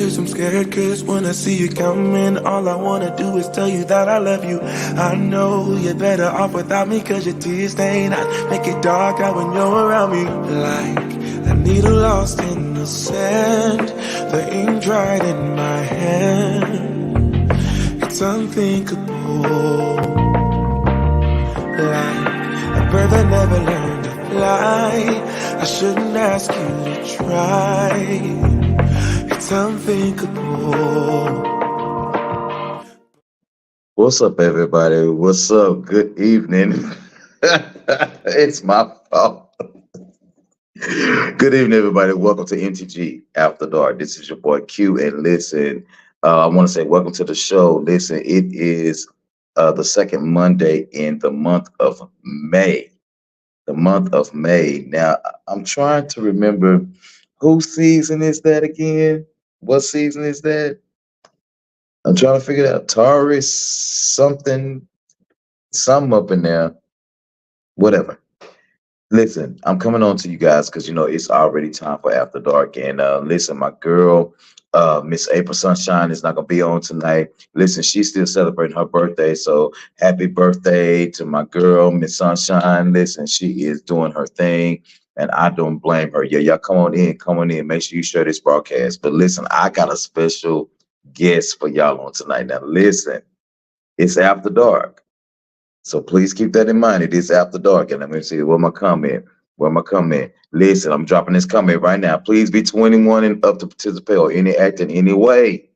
cause I'm scared, cause when I see you coming, all I wanna do is tell you that I love you. I know you're better off without me, cause your tears stain I make it dark out when you're around me. Like a needle lost in the sand, the ink dried in my hand. It's unthinkable. Like a bird that never learned to fly, I shouldn't ask you to try. It's unthinkable. What's up, everybody? What's up? Good evening. It's my fault. Good evening, everybody. Welcome to MTG After Dark. This is your boy Q, and listen, I want to say welcome to the show. Listen, it is the second Monday in the month of May. The month of May. Now, I'm trying to remember whose season is that again? What season is that? I'm trying to figure it out. Taurus, something up in there. Whatever. Listen, I'm coming on to you guys because it's already time for After Dark. And listen, my girl, Miss April Sunshine is not gonna be on tonight. Listen, she's still celebrating her birthday. So happy birthday to my girl, Miss Sunshine. Listen, she is doing her thing. And I don't blame her. Yeah, y'all come on in. Make sure you share this broadcast. But listen, I got a special guest for y'all on tonight. Now listen, it's After Dark. So please keep that in mind. It is After Dark. And let me see, where my comment? Where my comment? Listen, I'm dropping this comment right now. Please be 21 and up to participate or any act in any way.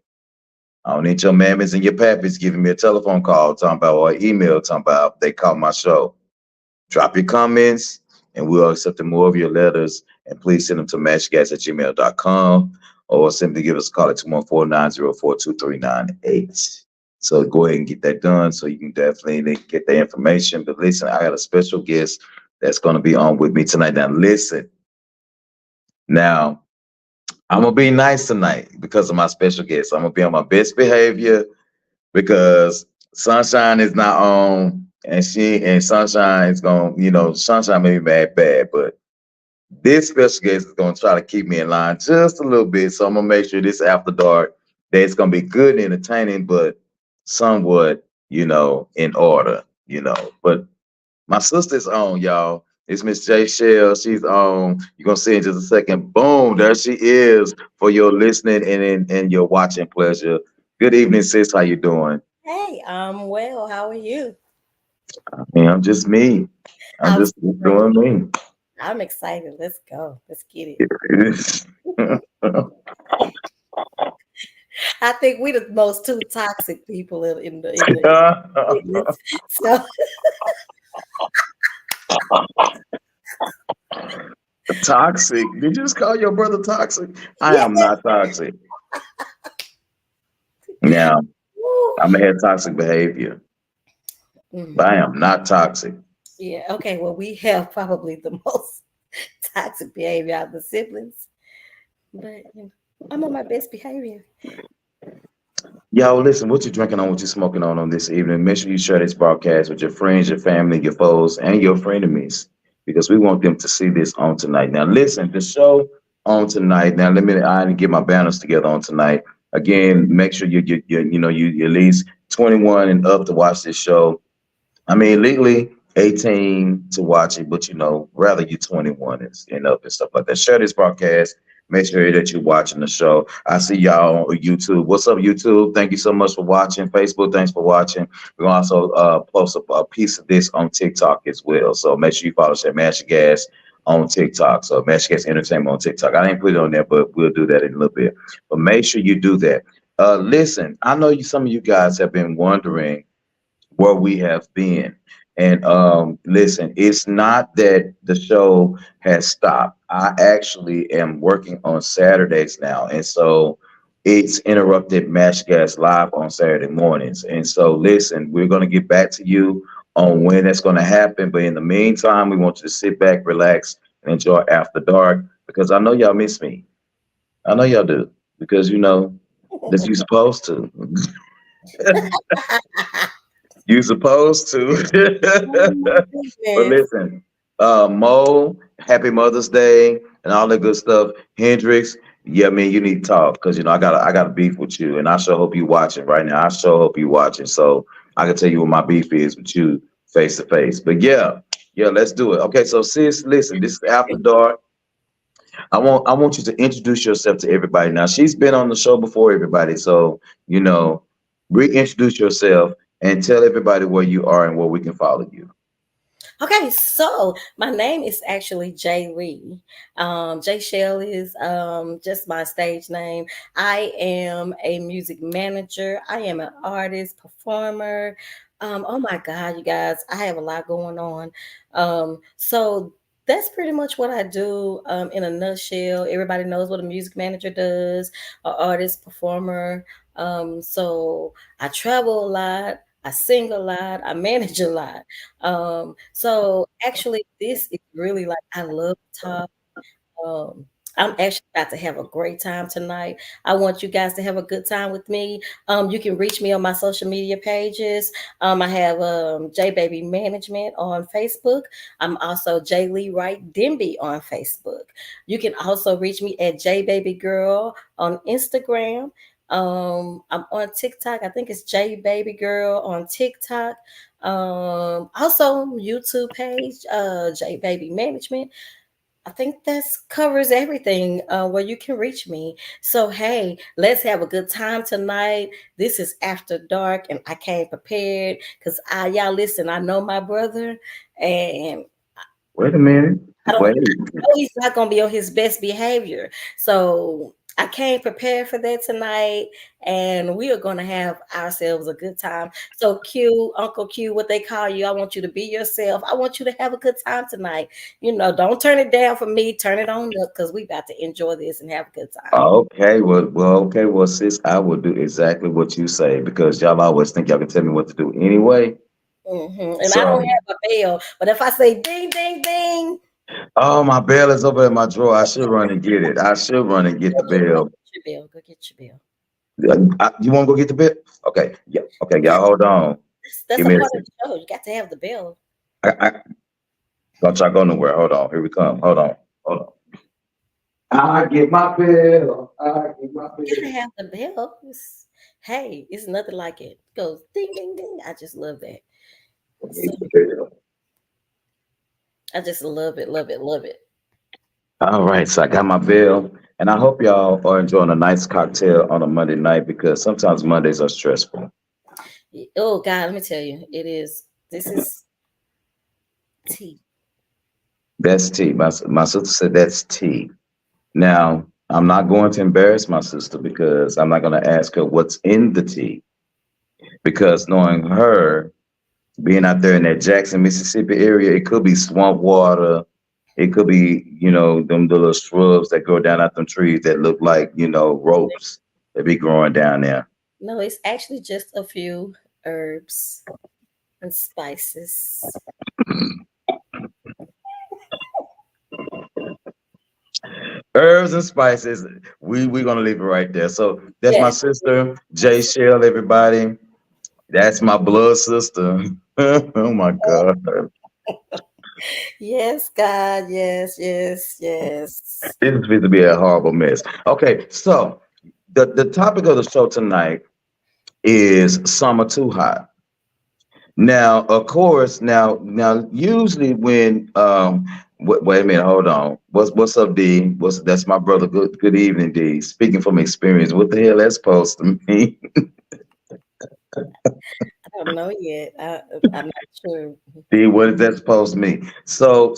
I don't need your mammies and your pappies giving me a telephone call talking about or email talking about they call my show. Drop your comments and we'll accept more of your letters. And please send them to matchgas@gmail.com or simply give us a call at 214-904-2398. So go ahead and get that done so you can definitely get the information. But listen, I got a special guest that's going to be on with me tonight. Now, listen. Now, I'm going to be nice tonight because of my special guest. I'm going to be on my best behavior because Sunshine is not on and Sunshine is going, Sunshine may be bad, but this special guest is going to try to keep me in line just a little bit. So I'm going to make sure this After Dark, that it's going to be good and entertaining, but somewhat, in order, But my sister's on, y'all. It's Miss J Shell. She's on. You're going to see in just a second. Boom, there she is for your listening and your watching pleasure. Good evening, sis. How you doing? Hey, I'm well. How are you? I mean, I'm just me. I'm I'm just doing me. I'm excited. Let's go. Let's get it. I think we the most two toxic people in this. So Toxic. Did you just call your brother toxic? I am not toxic. Now, I may have toxic behavior, but I am not toxic. yeah. Okay. Well, we have probably the most toxic behavior out of the siblings, but I'm on my best behavior. Y'all, listen, what you drinking on, what you smoking on this evening. Make sure you share this broadcast with your friends, your family, your foes, and your frenemies, because we want them to see this on tonight. Now, listen, the show on tonight. Now, I need to get my banners together on tonight. Again, make sure you at least 21 and up to watch this show. I mean, legally 18 to watch it, but rather you 21 and up and stuff like that. Share this broadcast. Make sure that you're watching the show. I see y'all on YouTube. What's up, YouTube? Thank you so much for watching. Facebook, thanks for watching. We're going to also post a piece of this on TikTok as well. So make sure you follow Master Gas on TikTok. So Master Gas Entertainment on TikTok. I didn't put it on there, but we'll do that in a little bit. But make sure you do that. Listen, I know some of you guys have been wondering where we have been. And listen, it's not that the show has stopped. I actually am working on Saturdays now. And so it's interrupted Match Gas Live on Saturday mornings. And so listen, we're going to get back to you on when that's going to happen. But in the meantime, we want you to sit back, relax, and enjoy After Dark, because I know y'all miss me. I know y'all do, because that you're supposed to. You supposed to. But listen, Mo, happy Mother's Day and all that good stuff. Hendrix, Yeah, man, you need to talk because I got a beef with you, and I sure hope you watching right now. I sure hope you watching, so I can tell you what my beef is with you face to face. But yeah, yeah, let's do it. Okay, so sis, listen, this is After Dark. I want you to introduce yourself to everybody. Now, she's been on the show before, everybody, so you know, reintroduce yourself and tell everybody where you are and where we can follow you. Okay, so my name is actually Jay Lee. Jay Shell is just my stage name. I am a music manager. I am an artist, performer. Oh my God, you guys, I have a lot going on. So that's pretty much what I do in a nutshell. Everybody knows what a music manager does, an artist, performer. So I travel a lot. I sing a lot. I manage a lot. So actually, this is really like I love to talk. Um, I'm actually about to have a great time tonight. I want you guys to have a good time with me. You can reach me on my social media pages. I have J Baby Management on Facebook. I'm also J Lee Wright Denby on Facebook. You can also reach me at J Baby Girl on Instagram. I'm on TikTok. I think it's J Baby Girl on TikTok. Also YouTube page, J Baby Management. I think that covers everything where you can reach me. So, hey, let's have a good time tonight. This is After Dark, and I came prepared because y'all listen, I know my brother, and Wait a minute. I don't Wait. know he's not going to be on his best behavior. So, I came prepared for that tonight, and we are going to have ourselves a good time. So, Q, Uncle Q, what they call you, I want you to be yourself. I want you to have a good time tonight. Don't turn it down for me. Turn it on up because we about to enjoy this and have a good time. Okay, well, sis, I will do exactly what you say because y'all always think y'all can tell me what to do anyway. And I don't So, have a bell, but if I say ding, ding, ding, oh, my bell is over in my drawer. I should run and get it. I should run and get the go bell. get your bell. Go get your bell. You want to go get the bell? Okay, yeah. Okay, Yeah, y'all, hold on. that's Give a me a part of second. the show. You got to have the bell. I don't y'all go nowhere. Hold on. Here we come. Hold on. Hold on. I get my bell. I get my You gotta bell. have the bell. Hey, it's nothing like it. It goes ding, ding, ding. I just love that. So I just love it, love it, love it. All right, so I got my bill, and I hope y'all are enjoying a nice cocktail on a Monday night because sometimes Mondays are stressful. Oh God, let me tell you, it is. This is tea. That's tea. My sister said that's tea. Now, I'm not going to embarrass my sister because I'm not going to ask her what's in the tea because knowing her, being out there in that Jackson, Mississippi area, it could be swamp water. It could be, them little shrubs that grow down out them trees that look like, ropes that be growing down there. No, it's actually just a few herbs and spices. Herbs and spices. We're gonna leave it right there. So that's my Yes, sister, Jay Shell, everybody. That's my blood sister. Oh my God. yes, God, yes, yes, yes. This is going to be a horrible mess. Okay, so the topic of the show tonight is summer too hot. Now, of course, now usually when wait a minute, hold on. What's up, D? That's my brother. Good evening, D. Speaking from experience, what the hell that's supposed to mean? I don't know yet. I'm not sure. D, what is that supposed to mean? So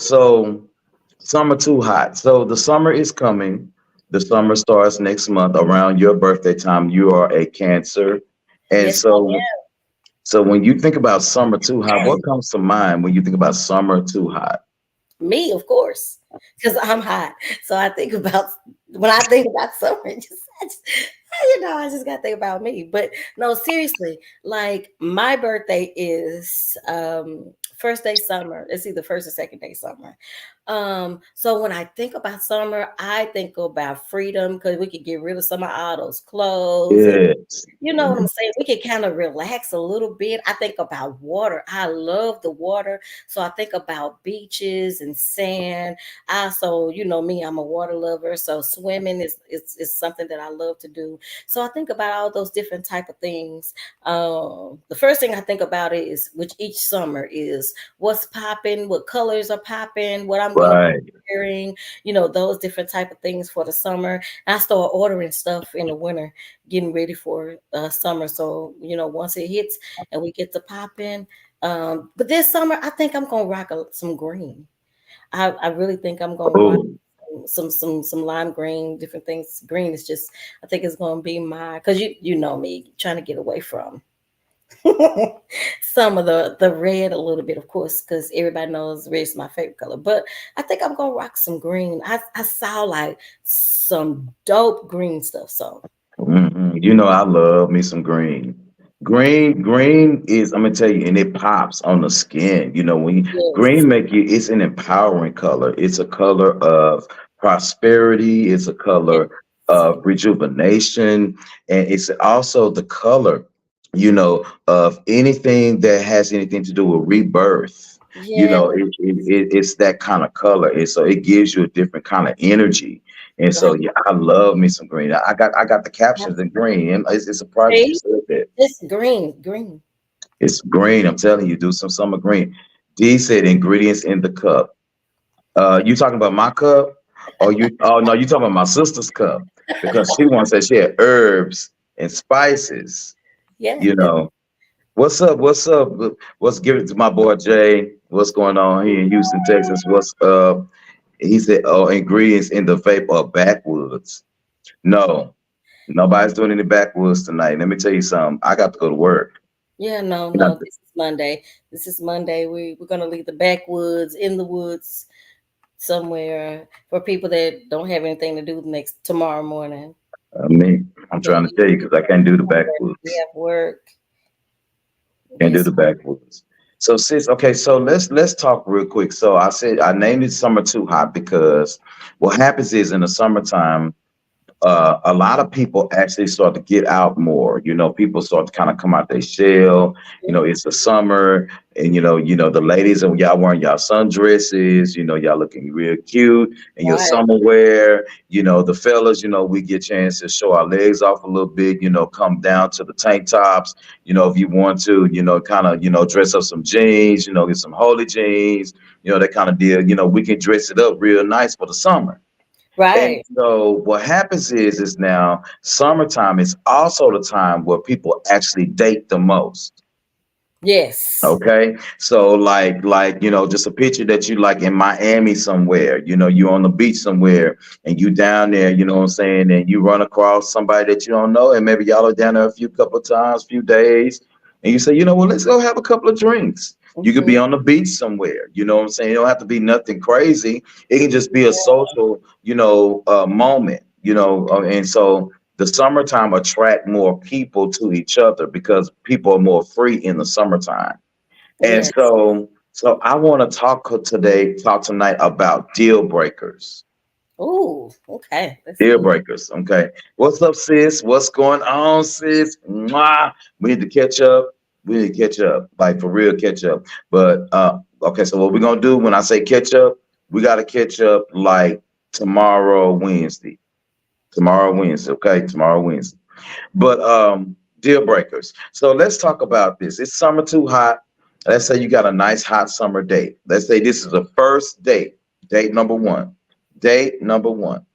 summer too hot. So the summer is coming. The summer starts next month around your birthday time. You are a Cancer. And Yes, so when you think about summer too hot, what comes to mind when you think about summer too hot? me, of course, because I'm hot. So I think about when I think about summer, I just got to think about me. But no, seriously, like my birthday is first day summer. It's either first or second day summer. So when I think about summer, I think about freedom because we could get rid of some of all those clothes and Yes. you know what I'm saying? We can kind of relax a little bit. I think about water. I love the water. So I think about beaches and sand. I also, you know me, I'm a water lover. So swimming is something that I love to do. So I think about all those different type of things. The first thing I think about is which each summer is what's popping, what colors are popping, what I'm gonna be Right. wearing, you know, those different type of things for the summer. And I start ordering stuff in the winter getting ready for summer. So, you know, once it hits and we get to pop in. But this summer, I think I'm gonna rock some green. I really think I'm gonna rock Oh, some lime green, different things. Green is just I think it's gonna be my because you know me trying to get away from some of the red a little bit, of course, because everybody knows red is my favorite color. But I think I'm gonna rock some green. I saw like some dope green stuff. So You know, I love me some green. Green is, I'm gonna tell you, and it pops on the skin. You know, yes, green make you, it's an empowering color. It's a color of prosperity. It's a yes, color of rejuvenation, and it's also the color, of anything that has anything to do with rebirth. You yes. know, it's that kind of color, and so it gives you a different kind of energy. And so, Right. yeah, I love me some green. I got the captions in green. And it's surprising you See? said that. Just green, green. It's green. I'm telling you, do some summer green. D said ingredients in the cup. You talking about my cup? Or you? Oh no, you talking about my sister's cup because she once said she had herbs and spices. Yeah, You know, what's up? What's up? What's giving to my boy Jay? What's going on here in Houston, Texas? What's up? He said, oh, ingredients in the vape are backwoods. No, nobody's doing any backwoods tonight. Let me tell you something. I got to go to work. yeah. No, You know, no. This is Monday. This is Monday. We're gonna leave the backwoods in the woods somewhere for people that don't have anything to do next tomorrow morning. I mean, I'm But trying to tell you because I can't do the we backwoods. have work. Can't do Yes. the backwoods. So sis, okay, so let's talk real quick. So I said I named it summer too hot because what happens is in the summertime, a lot of people actually start to get out more. You know, people start to kind of come out their shell. You know, it's the summer, and the ladies and y'all wearing y'all sundresses. You know, y'all looking real cute in your Right. summer wear. You know, the fellas, we get a chance to show our legs off a little bit. You know, come down to the tank tops. You know, if you want to, kind of, dress up some jeans. You know, get some holy jeans. You know, that kind of deal. You know, we can dress it up real nice for the summer. And Right. so what happens is now summertime is also the time where people actually date the most. Yes. Okay. So just a picture that you like in Miami somewhere, you on the beach somewhere and you down there, you know what I'm saying, and you run across somebody that you don't know, and maybe y'all are down there a few couple of times, few days, and you say, well, let's go have a couple of drinks. You could Hmm. be on the beach somewhere, you know what I'm saying? It don't have to be nothing crazy. It can just be a social, moment, and so the summertime attract more people to each other because people are more free in the summertime. And Yes. so I want to talk tonight about deal breakers. Ooh. Okay. Let's Deal see. breakers. Okay. What's up, sis? What's going on, sis? Mwah. We need to catch up. We need to catch up. Like for real catch up. But okay, so what we're gonna do when I say catch up, we gotta catch up like tomorrow, Wednesday. Tomorrow, Wednesday, okay? Tomorrow, Wednesday. But deal breakers. So let's talk about this. It's summer too hot. Let's say you got a nice hot summer date. Let's say this is the first date, date number one. Date number one.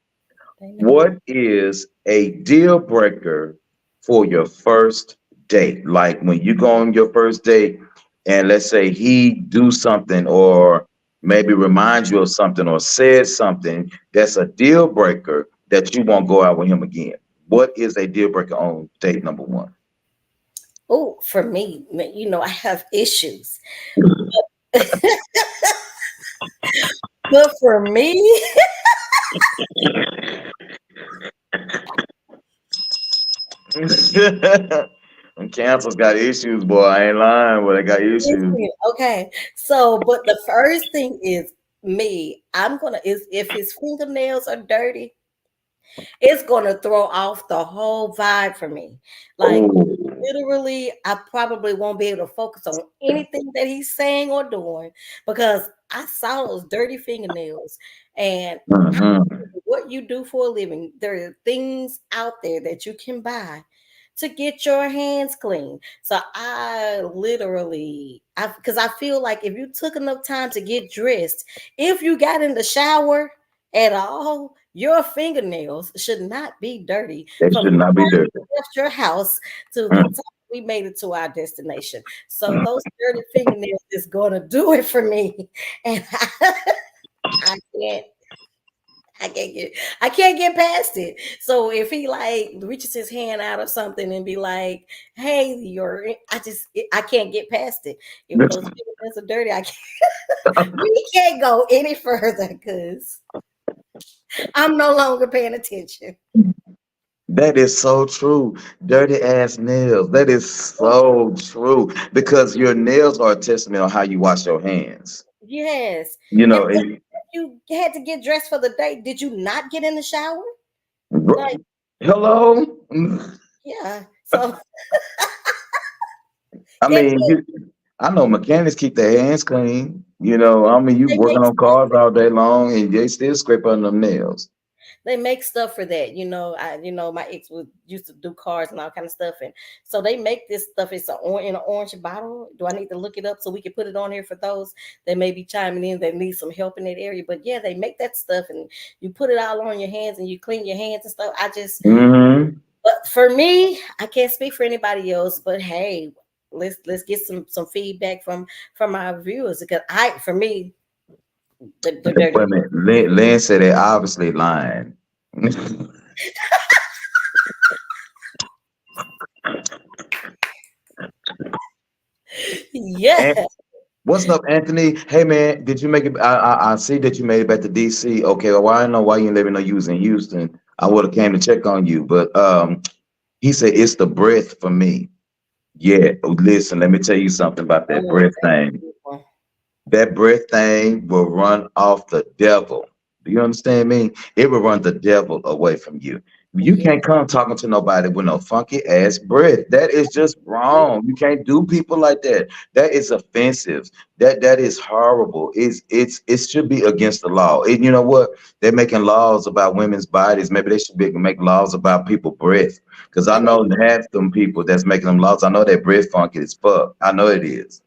Day number What is a deal breaker for your first date? Like when you go on your first date and let's say he do something or maybe remind you of something or says something that's a deal breaker that you won't go out with him again. What is a deal breaker on date number one? Oh, for me, you know, I have issues. But for me, And cancers got issues, boy. I ain't lying, but they got issues. okay. So, but the first thing is me, I'm gonna is if his fingernails are dirty, it's gonna throw off the whole vibe for me. Like Oh, literally, I probably won't be able to focus on anything that he's saying or doing because I saw those dirty fingernails. And I don't mhm. care what you do for a living, there are things out there that you can buy to get your hands clean. So I literally, I because I feel like if you took enough time to get dressed, if you got in the shower at all, your fingernails should not be dirty They from should the not be time dirty. you left your house to the Mm, time we made it to our destination. So mm. those dirty fingernails is gonna do it for me. And I can't I can't get past it. So if he like reaches his hand out or something and be like, "Hey, I can't get past it." If those fingernails are dirty, I can't. We can't go any further because I'm no longer paying attention. That is so true. Dirty ass nails. That is so true because your nails are a testament on how you wash your hands. Yes. You And know, then if you had to get dressed for the day, did you not get in the shower? Like, hello. yeah. So I and mean, I know mechanics keep their hands clean. You know, I mean, you they working make on cars all day long and they still scrape on them nails. they make stuff for that. My ex was used to do cars and all kind of stuff, and so they make this stuff. It's in an orange bottle. Do I need to look it up so we can put it on here for those that may be chiming in that need some help in that area? But yeah, they make that stuff, and you put it all on your hands and you clean your hands and stuff. Hmm. But for me, I can't speak for anybody else. But hey, let's get some feedback from our viewers because for me, the Wait dirty. a minute. Lynn said they obviously lying. Yeah. And what's up, Anthony? Hey man, did you make it? I see that you made it back to DC. Okay, well, I don't know why you didn't let me know you was in Houston. I would have came to check on you, but he said it's the breath for me. Yeah, listen, let me tell you something about that Oh, breath that's a thing. good one. That breath thing will run off the devil. Do you understand me? It will run the devil away from you. You Yeah. can't come talking to nobody with no funky ass breath. That is just wrong. You can't do people like that. That is offensive. That is horrible. It should be against the law. And you know what? They're making laws about women's bodies. Maybe they should make laws about people breath. Because I And they know half them people that's making them laws. I know their breath funky as fuck. I know it is.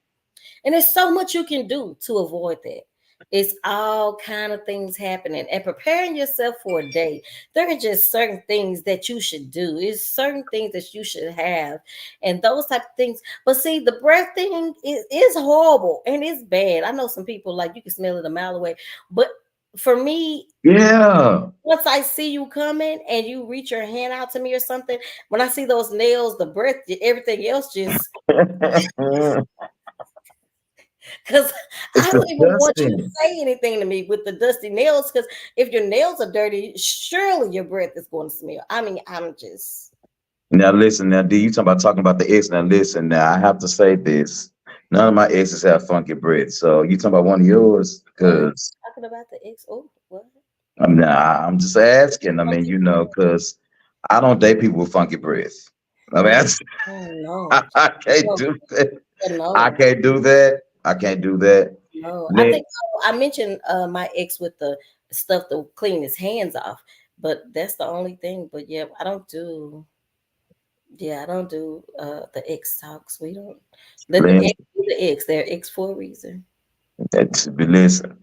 and there's so much you can do to avoid that. It's all kind of things happening and preparing yourself for a day. There are just certain things that you should do. It's certain things that you should have, and those type of things. But see, the breath thing is horrible and it's bad. I know some people like you can smell it a mile away, but for me, Yeah. once I see you coming and you reach your hand out to me or something, when I see those nails, the breath, everything else just because It's I don't even want you to disgusting. say anything to me with the dusty nails. Because if your nails are dirty, surely your breath is going to smell. I mean, I'm just Now listen, now D, you talking about the ex. Now listen, now I have to say this. None of my exes have funky breath. So you talking about one of yours? oh, Because talking about the ex. Oh, what? I'm just asking. I mean, you know, because I don't date people with funky breath. I mean, Oh, oh no, I can't no, do that. I no, can't do that. I can't do that. no. I Then think I mentioned my ex with the stuff to clean his hands off, but that's the only thing. But yeah, I don't do. Yeah, I don't do the ex talks. We don't. Lynn, The ex, they're ex for a reason. listen.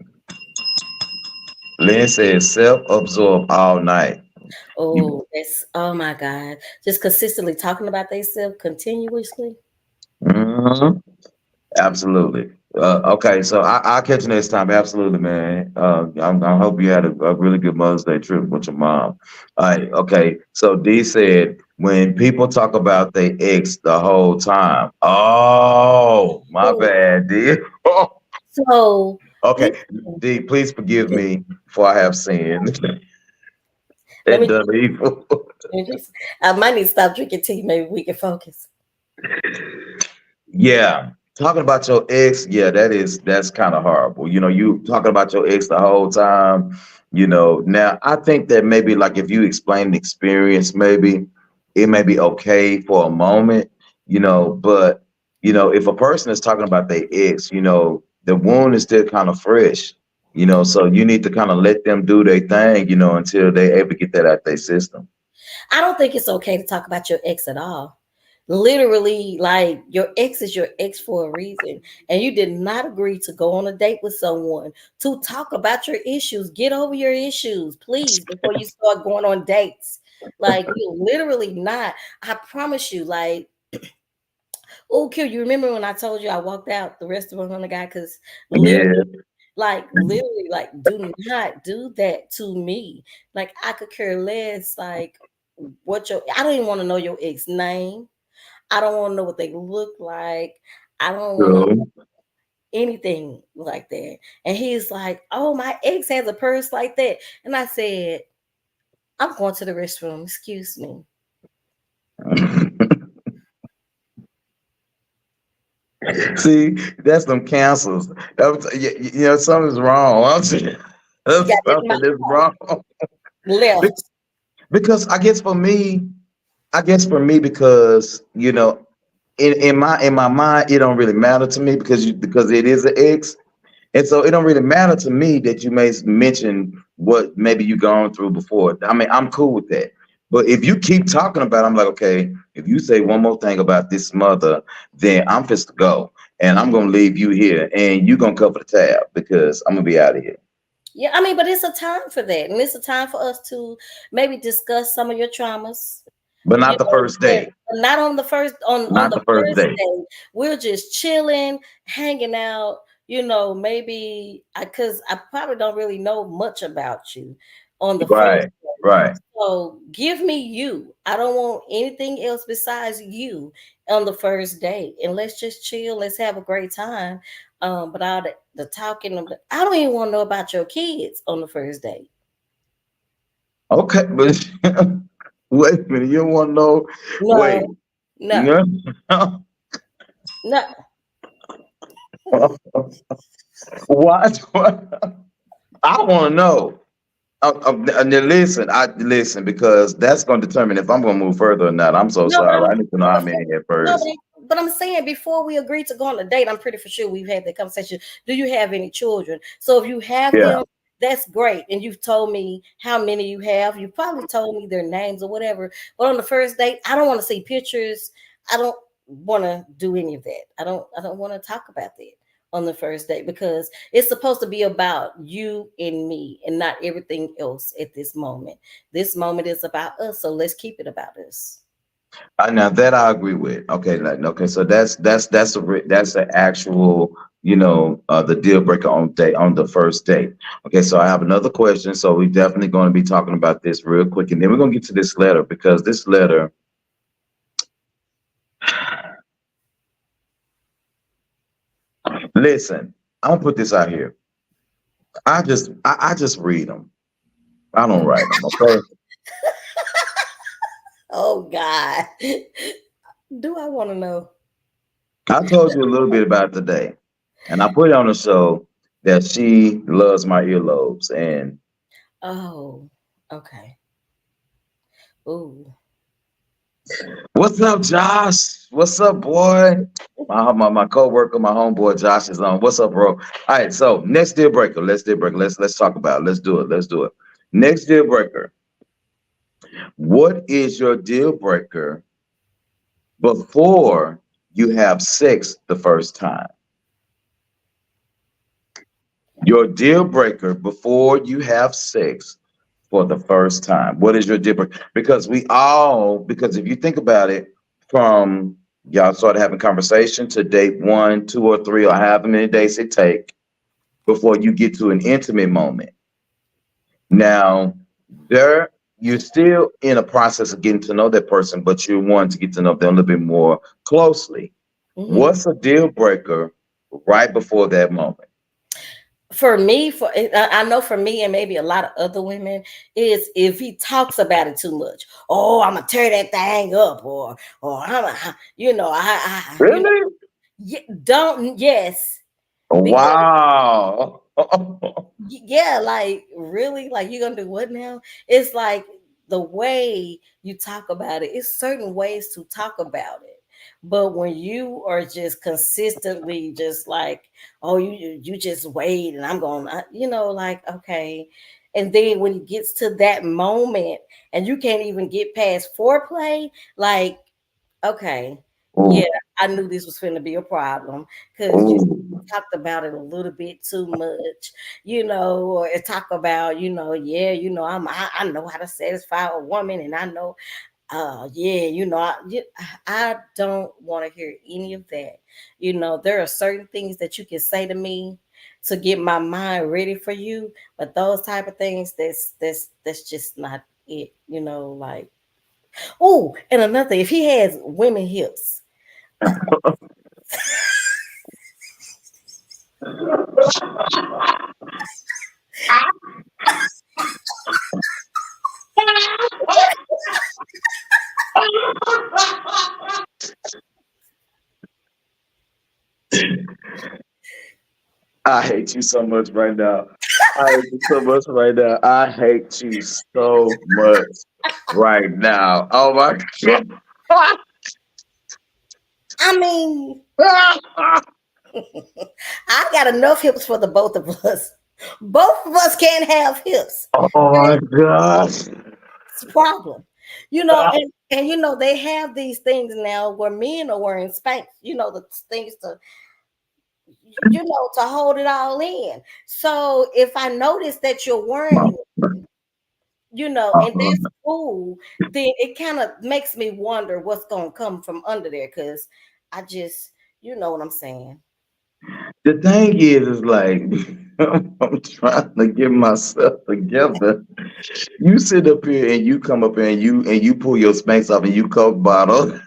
Lynn says self-absorbed all night. You, Oh, that's oh my God. Just consistently talking about themselves continuously. mhm. Absolutely. Okay, so I'll catch you next time. Absolutely, man. I hope you had a really good Mother's Day trip with your mom. All right, okay. So D said when people talk about their ex the whole time. Oh, my So, bad, D. so Okay, listen, D, please forgive me for I have sinned let and me, done evil. let me I might need to stop drinking tea. Maybe we can focus. Yeah. talking about your ex, yeah, that's kind of horrible. You know, you talking about your ex the whole time. You know, now I think that maybe like if you explain the experience, maybe it may be okay for a moment. You know, but you know, if a person is talking about their ex, you know, the wound is still kind of fresh. You know, so you need to kind of let them do their thing. You know, until they able to get that out their system. I don't think it's okay to talk about your ex at all. Literally, like your ex is your ex for a reason, and you did not agree to go on a date with someone to talk about your issues. Get over your issues, please, before you start going on dates. Like you literally not. I promise you. Like, oh, Q, you remember when I told you I walked out the restaurant on the guy? Because Yeah. literally, like, do not do that to me. Like, I could care less. Like, what your I don't even want to know your ex name. I don't want to know what they look like. I don't want to True. anything like that. And he's like, "Oh, my ex has a purse like that." And I said, "I'm going to the restroom. Excuse me." See, that's them cancels. You know, something's wrong. I'm saying, Got in my something is wrong. Be- left. Because I guess for me, because you know, in my mind, it don't really matter to me because because it is an ex. And so it don't really matter to me that you may mention what maybe you gone through before. I mean, I'm cool with that. But if you keep talking about it, I'm like, okay, if you say one more thing about this mother, then I'm just to go. And I'm gonna leave you here and you gonna cover the tab because I'm gonna be out of here. Yeah, I mean, but it's a time for that, and it's a time for us to maybe discuss some of your traumas. But You not the know, first day. but not on the first on Not the the first first day. day. We're just chilling, hanging out. You know, maybe because I probably don't really know much about you on the first Right, day. right. So give me you. I don't want anything else besides you on the first day, and let's just chill. Let's have a great time. But all the talking, I don't even want to know about your kids on the first day. Okay, but wait a minute, you don't wanna know. No, Wait. no, No. no, What? I want to know. Now listen, I listen because that's going to determine if I'm going to move further or not. I'm so no. sorry. I need to know But how before, many at no, first. but I'm saying before we agree to go on a date, I'm pretty for sure we've had that conversation. Do you have any children? So if you have Yeah. them, that's great. And you've told me how many you have. You probably told me their names or whatever. But on the first date, I don't want to see pictures. I don't want to do any of that. I don't want to talk about that on the first date because it's supposed to be about you and me and not everything else at this moment. This moment is about us, so let's keep it about us. Now that I agree with. Okay. Okay. So that's the actual, you know, the deal breaker on the first date. Okay. So I have another question. So we definitely going to be talking about this real quick, and then we're going to get to this letter because this letter. Listen, I'm gonna put this out here. I just read them. I don't write them. Okay. Oh God. Do I want to know? I told you a little bit about today, and I put it on the show that she loves my earlobes. And Oh, okay. Ooh. what's up, Josh? What's up, boy? My coworker, my homeboy Josh is on. What's up, bro? All right, so next deal breaker. Let's deal breaker. Let's talk about it. Let's do it. Let's do it. Next deal breaker. What is your deal breaker before you have sex the first time? Your deal breaker before you have sex for the first time. What is your deal breaker? Because if you think about it, from y'all started having conversation to date one, two, or three, or however many days it take before you get to an intimate moment. Now, there you're still in a process of getting to know that person, but you want to get to know them a little bit more closely. Hmm. What's a deal breaker right before that moment? For me, I know for me and maybe a lot of other women is if he talks about it too much. Oh, I'm gonna tear that thing up, or I'm, a, you know, I, you know, Really? don't yes. Because Wow. yeah, like really, like you're gonna do what now? It's like the way you talk about it. It's certain ways to talk about it, but when you are just consistently just like, oh, you just wait, and I'm going, like okay, and then when it gets to that moment, and you can't even get past foreplay, like okay, Ooh, yeah, I knew this was going to be a problem because you ooh. talked about it a little bit too much, or it talk about, yeah, I know how to satisfy a woman, and I know, yeah, I don't want to hear any of that. There are certain things that you can say to me to get my mind ready for you, but those type of things, that's just not it. Like, oh, and another thing, if he has women hips. I hate you so much right now. I hate you so much right now. I hate you so much right now. Oh my I mean, god. I got enough hips for the both of us. Both of us can't have hips. Oh my gosh. It's a problem. And they have these things now where men are wearing Spanx, the things to hold it all in. So if I notice that you're wearing, and that's cool, then it kind of makes me wonder what's gonna come from under there, because I just, you know what I'm saying. The thing is like I'm trying to get myself together. You sit up here and you come up here and you pull your Spanx off and you Coke bottle.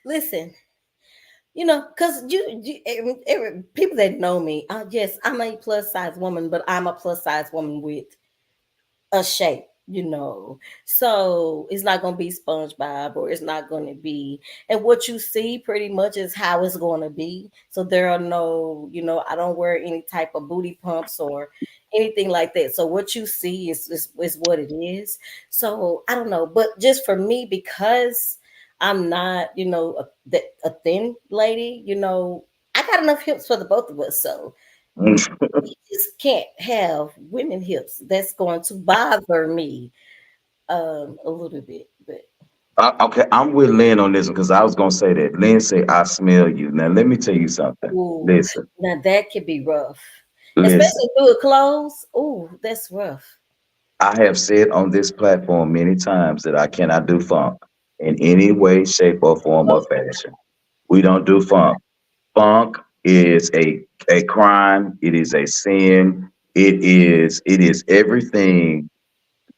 Listen, because people that know me, yes, I'm a plus size woman, but I'm a plus size woman with a shape, so it's not going to be SpongeBob, or it's not going to be, and what you see pretty much is how it's going to be. So there are no, I don't wear any type of booty pumps or anything like that. So what you see is what it is. So I don't know, but just for me, because I'm not, a thin lady, I got enough hips for the both of us. So we just can't have women hips. That's going to bother me a little bit. But Okay, I'm with Lynn on this one because I was gonna say that. Lynn say I smell you. Now let me tell you something. ooh, Listen, now that could be rough, listen. especially through the clothes. Ooh, that's rough. I have said on this platform many times that I cannot do funk in any way, shape, or form or fashion. We don't do funk. Funk is a crime. It is a sin. It is everything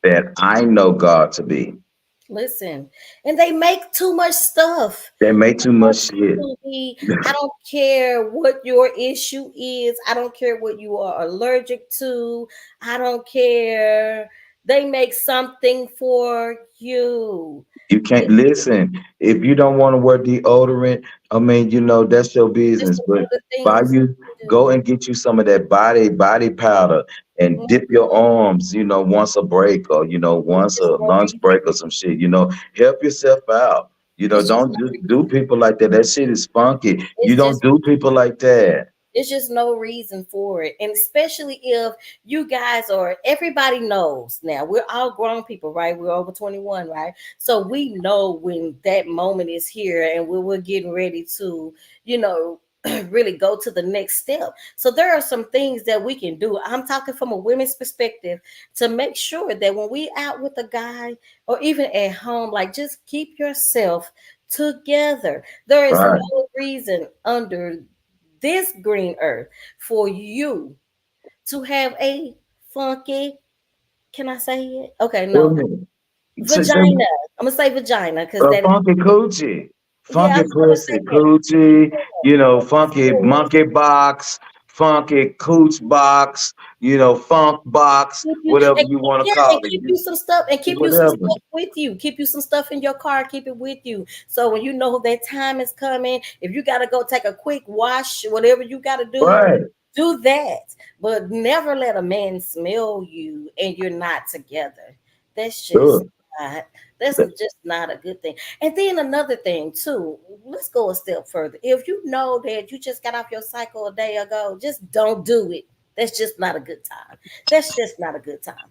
that I know God to be. Listen, and they make too much stuff. They make too much Want shit. you to be, I don't care what your issue is. I don't care what you are allergic to. I don't care. They make something for you. You can't listen. If you don't want to wear deodorant, I mean, that's your There's business. some But other buy things you to go do. and get you some of that body powder and dip your Mhm. arms, once a break or It's once just a no lunch reason. break or some shit. Help yourself out. It's just Don't no just do reason. people like that. That shit is funky. You It's don't just do people like that. It's just no reason for it. And especially if you guys are, everybody knows now, we're all grown people, right? We're over 21, right? So we know when that moment is here, and we're getting ready to, you know, really go to the next step. So there are some things that we can do. I'm talking from a women's perspective, to make sure that when we out with a guy, or even at home, like, just keep yourself together. There is Right. no reason under this green earth for you to have a funky, can I say it? Okay, Go no, ahead. Say, vagina. I'm gonna say vagina because that, funky coochie, yeah, I funky was gonna pussy, say that. coochie, Yeah, funky so monkey box, funky cooch box, funk box, Keep you whatever and you want to yeah, call and it, keep you some stuff and keep you some whatever. stuff with you. Keep you some stuff in your car, keep it with you. So when you know that time is coming, if you gotta go take a quick wash, whatever you gotta Right. do that. But never let a man smell you and you're not together. That's just Sure. not that's just not a good thing. And then another thing too, let's go a step further. If you know that you just got off your cycle a day ago, just don't do it. That's just not a good time. That's just not a good time.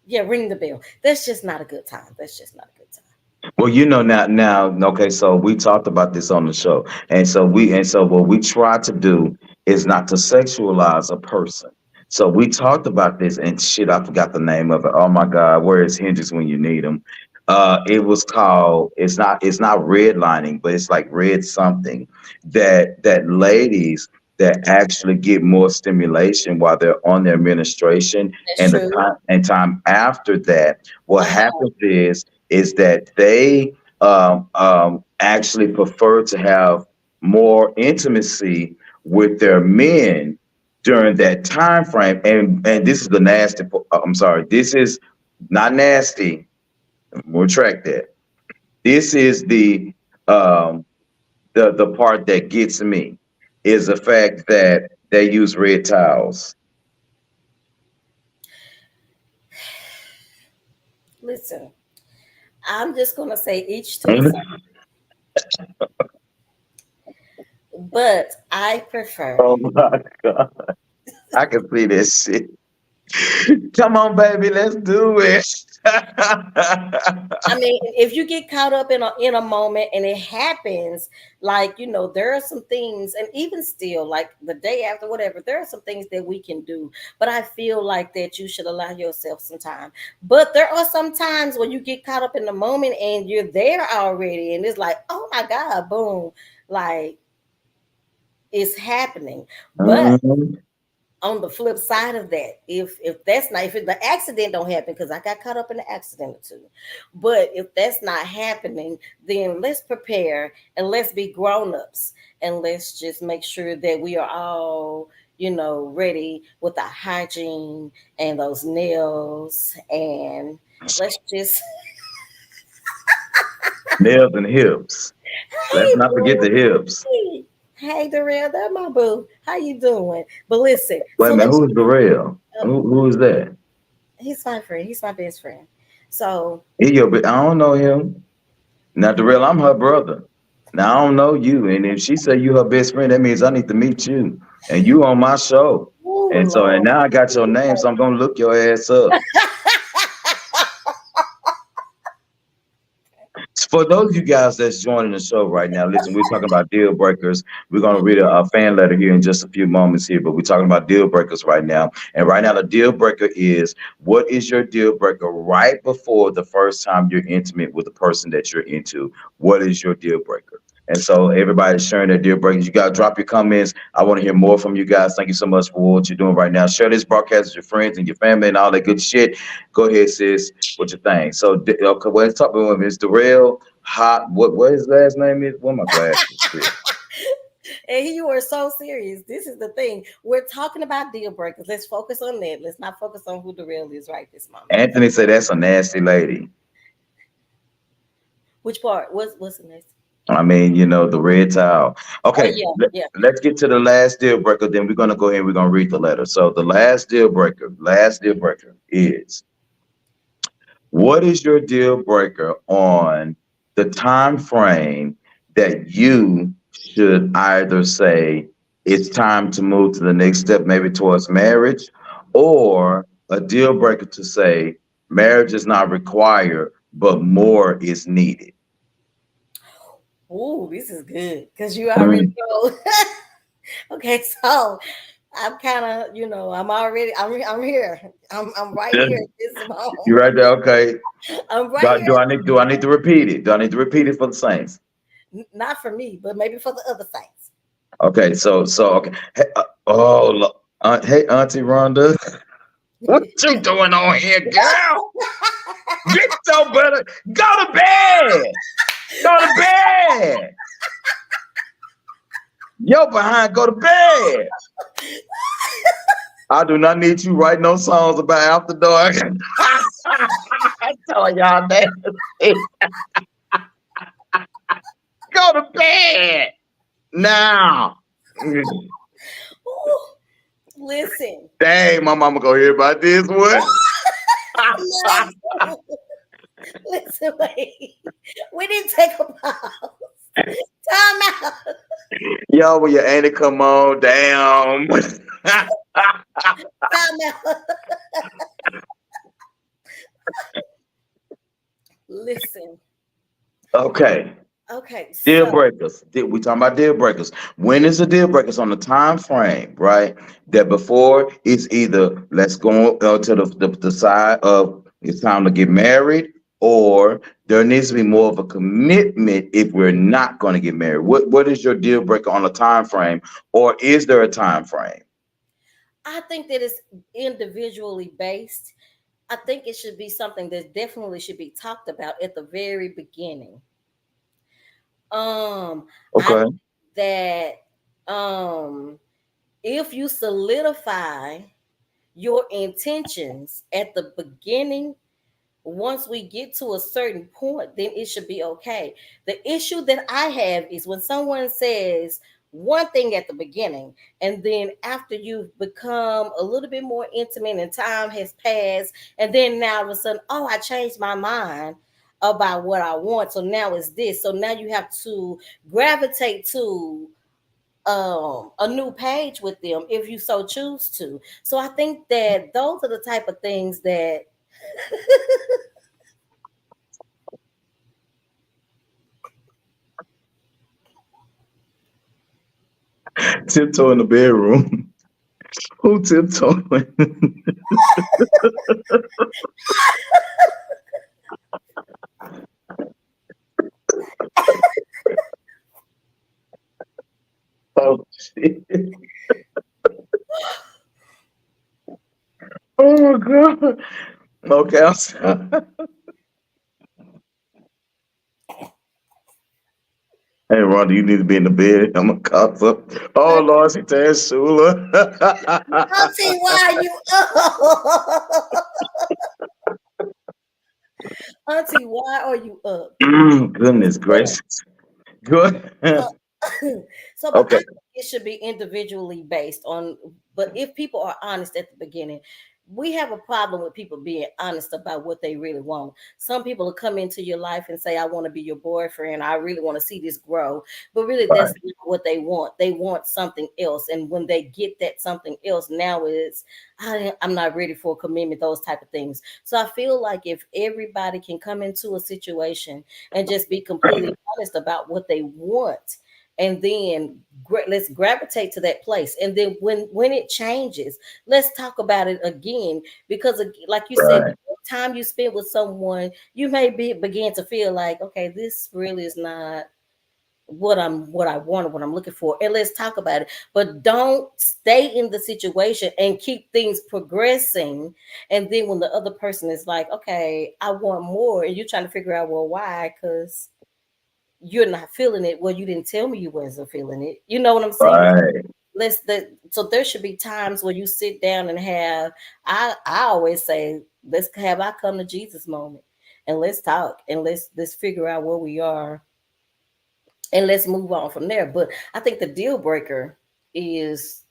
Yeah, ring the bell. That's just not a good time. That's just not a good time. Well, now, okay, so we talked about this on the show. And so what we try to do is not to sexualize a person. So we talked about this and shit, I forgot the name of it. Oh my God, where is Hendrix when you need him? It was called, it's not redlining, but it's like red something that ladies that actually get more stimulation while they're on their menstruation That's and the true. time after that, what Uh-huh. happens is that they actually prefer to have more intimacy with their men during that time frame. And this is the nasty. I'm sorry. This is not nasty. We'll retract that. This is the part that gets me is the fact that they use red towels. Listen, I'm just gonna say each to his own, but I prefer. Oh my God. I can see this shit. Come on, baby, let's do it. I mean, if you get caught up in a moment and it happens, like there are some things, and even still, like the day after, whatever, there are some things that we can do. But I feel like that you should allow yourself some time. But there are some times when you get caught up in the moment and you're there already, and it's like, oh my God, boom, like it's happening. But Mhm. on the flip side of that, if that's not, if the accident don't happen, because I got caught up in an accident or two, but if that's not happening, then let's prepare and let's be grown-ups, and let's just make sure that we are all ready with our hygiene and those nails, and let's just Nails and hips. Let's hey not forget boo, the hips. hey Darrell, that my boo, how you doing? But listen, Wait a so minute, let's who's the real? Who is that? he's my friend, he's my best friend. So I don't know him. Not the real. I'm her brother. Now I don't know you, and if she say you her best friend, that means I need to meet you, and you on my show. oh And Lord. now I got your name, so I'm gonna look your ass up. For those of you guys that's joining the show right now, listen, we're talking about deal breakers. We're going to read a fan letter here in just a few moments here, but we're talking about deal breakers right now. And right now, the deal breaker is, what is your deal breaker right before the first time you're intimate with the person that you're into? What is your deal breaker? And so everybody's sharing their deal breakers. You got to drop your comments. I want to hear more from you guys. Thank you so much for what you're doing right now. Share this broadcast with your friends and your family and all that good shit. Go ahead, sis. What you think? So, okay, well, let's talk about Mr. Darrell Hot. What his last name is? What my glasses? Shit. And you are so serious. This is the thing. We're talking about deal breakers. Let's focus on that. Let's not focus on who the real is right this moment. Anthony said that's a nasty lady. Which part? What's the next? I mean, the red towel. Oh Okay, yeah, yeah. let's get to the last deal breaker. Then we're gonna go ahead and we're gonna read the letter. So the last deal breaker is, what is your deal breaker on the time frame that you should either say it's time to move to the next step, maybe towards marriage, or a deal breaker to say marriage is not required, but more is needed? Ooh, this is good because you already Mm. know. Okay, so I'm kind of, I'm already, I'm here. I'm right here at this You moment. right there? Okay. I'm right Do, here. do I need to repeat it? Do I need to repeat it for the Saints? Not for me, but maybe for the other saints. Okay. So okay. Hey, hey, Auntie Rhonda. What you doing on here, girl? Get your better. Go to bed. Go to bed. Yo, behind, go to bed. I do not need you writing no songs about After Dark. I tell y'all that. Go to bed now. Ooh, listen. Dang, my mama gonna hear about this one. No. Listen, wait. We didn't take a pause. Time out. Yo, when your auntie come on, damn. Time out. Listen. Okay. Okay, Deal so breakers. We talking about deal breakers. When is the deal breakers on the time frame, right? That before it's either let's go to the side of it's time to get married, or there needs to be more of a commitment if we're not going to get married. What is your deal breaker on a time frame, or is there a time frame? I think that it's individually based. I think it should be something that definitely should be talked about at the very beginning. I Okay. think that um if you solidify your intentions at the beginning, once we get to a certain point, then it should be okay. The issue that I have is when someone says one thing at the beginning, and then after you've become a little bit more intimate and time has passed, and then now all of a sudden, oh, I changed my mind about what I want. So now it's this. So now you have to gravitate to a new page with them if you so choose to. So I think that those are the type of things that Tiptoe in the bedroom. Who tiptoeing? Oh shit. Oh my god. Okay, I'm sorry. Hey, Rhonda, you need to be in the bed. I'm gonna call up. Oh Lord, she tells Shula. Auntie, why are you up? Auntie, why are you up? Goodness gracious. Good. So, so, but I Okay. think it should be individually based on. But if people are honest at the beginning, we have a problem with people being honest about what they really want. Some people will come into your life and say, "I want to be your boyfriend. I really want to see this grow," but really, that's Right. not what they want. They want something else, and when they get that something else, now it's I'm not ready for a commitment. Those type of things. So I feel like if everybody can come into a situation and just be completely honest about what they want, and then let's gravitate to that place, and then when it changes, let's talk about it again, because like you said, Right. the time you spend with someone, you may begin to feel like, okay, this really is not what I want, what I'm looking for, and let's talk about it. But don't stay in the situation and keep things progressing, and then when the other person is like, okay, I want more, and you're trying to figure out, well, why? Because you're not feeling it. Well, you didn't tell me you wasn't feeling it. You know what I'm saying? Right. So there should be times where you sit down and have, I always say, let's have I come to Jesus moment, and let's talk, and let's figure out where we are, and let's move on from there. But I think the deal breaker is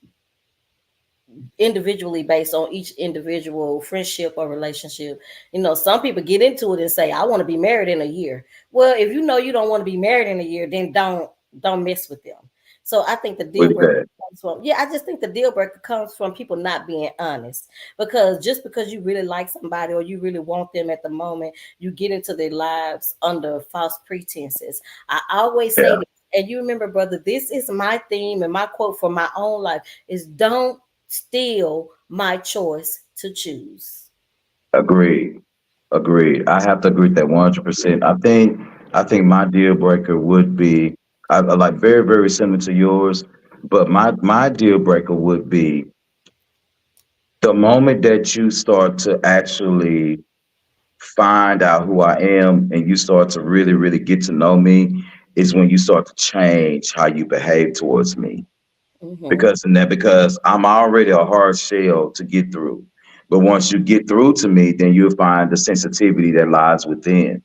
individually based on each individual friendship or relationship. You know, some people get into it and say, I want to be married in a year. Well, if you know you don't want to be married in a year, then don't mess with them. So I think the deal With breaker that. comes from, yeah, I just think the deal breaker comes from people not being honest. Because just because you really like somebody or you really want them at the moment, you get into their lives under false pretenses. I always say Yeah. this, and you remember, brother, this is my theme and my quote for my own life is, don't steal my choice to choose. Agreed. Agreed. I have to agree with that 100%. I think my deal breaker would be I like very, very similar to yours, but my deal breaker would be the moment that you start to actually find out who I am and you start to really, really get to know me, is when you start to change how you behave towards me. Mm-hmm. Because I'm already a hard shell to get through. But once you get through to me, then you'll find the sensitivity that lies within.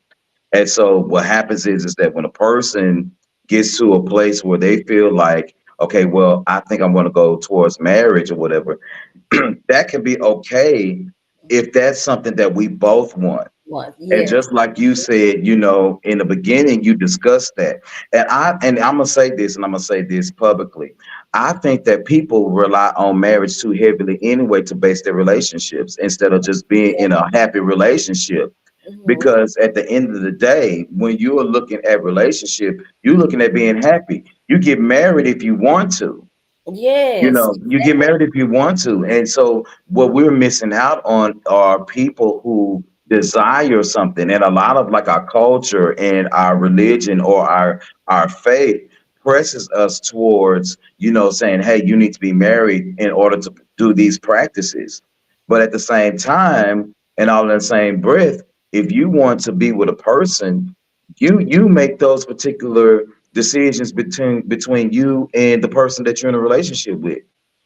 And so what happens is that when a person gets to a place where they feel like, okay, well, I think I'm going to go towards marriage or whatever, that can be okay if that's something that we both want. One, And yes. just like you said, in the beginning, you discussed that. And I'm gonna say this, and I'm gonna say this publicly. I think that people rely on marriage too heavily anyway to base their relationships instead of just being in a happy relationship. Mm-hmm. Because at the end of the day, when you are looking at relationship, you're looking at being happy. You get married if you want to. Yes. You get married if you want to. And so what we're missing out on are people who desire something. And a lot of like our culture and our religion or our faith presses us towards, saying, hey, you need to be married in order to do these practices. But at the same time, and all in the same breath, if you want to be with a person, you make those particular decisions between you and the person that you're in a relationship with.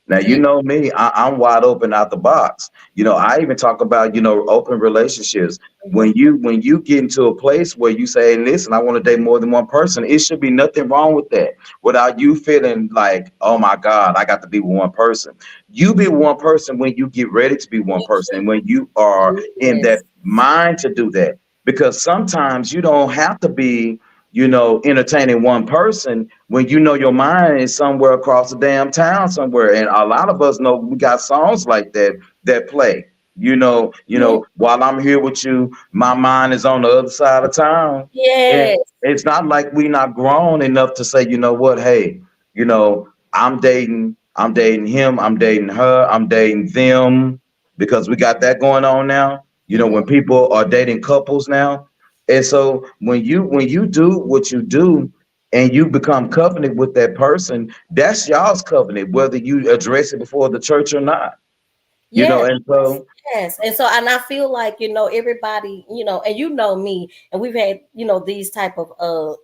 Now, you Yeah. know me, I'm wide open out the box. I even talk about, open relationships. Mm-hmm. When you get into a place where you say, listen, I want to date more than one person, it should be nothing wrong with that without you feeling like, oh my God, I got to be with one person. You be one person when you get ready to be one person and when you are in Yes. that mind to do that. Because sometimes you don't have to be, entertaining one person when your mind is somewhere across the damn town somewhere. And a lot of us know we got songs like that play. Mhm. While I'm here with you, my mind is on the other side of town. And Yes. it's not like we not grown enough to say, you know what, hey, I'm dating him, I'm dating her, I'm dating them, because we got that going on now. Mm-hmm. When people are dating couples now, and so when you do what you do and you become covenant with that person, that's y'all's covenant, whether you address it before the church or not. Yes. And so Yes. And so, and I feel like, everybody, and me, and we've had, these type of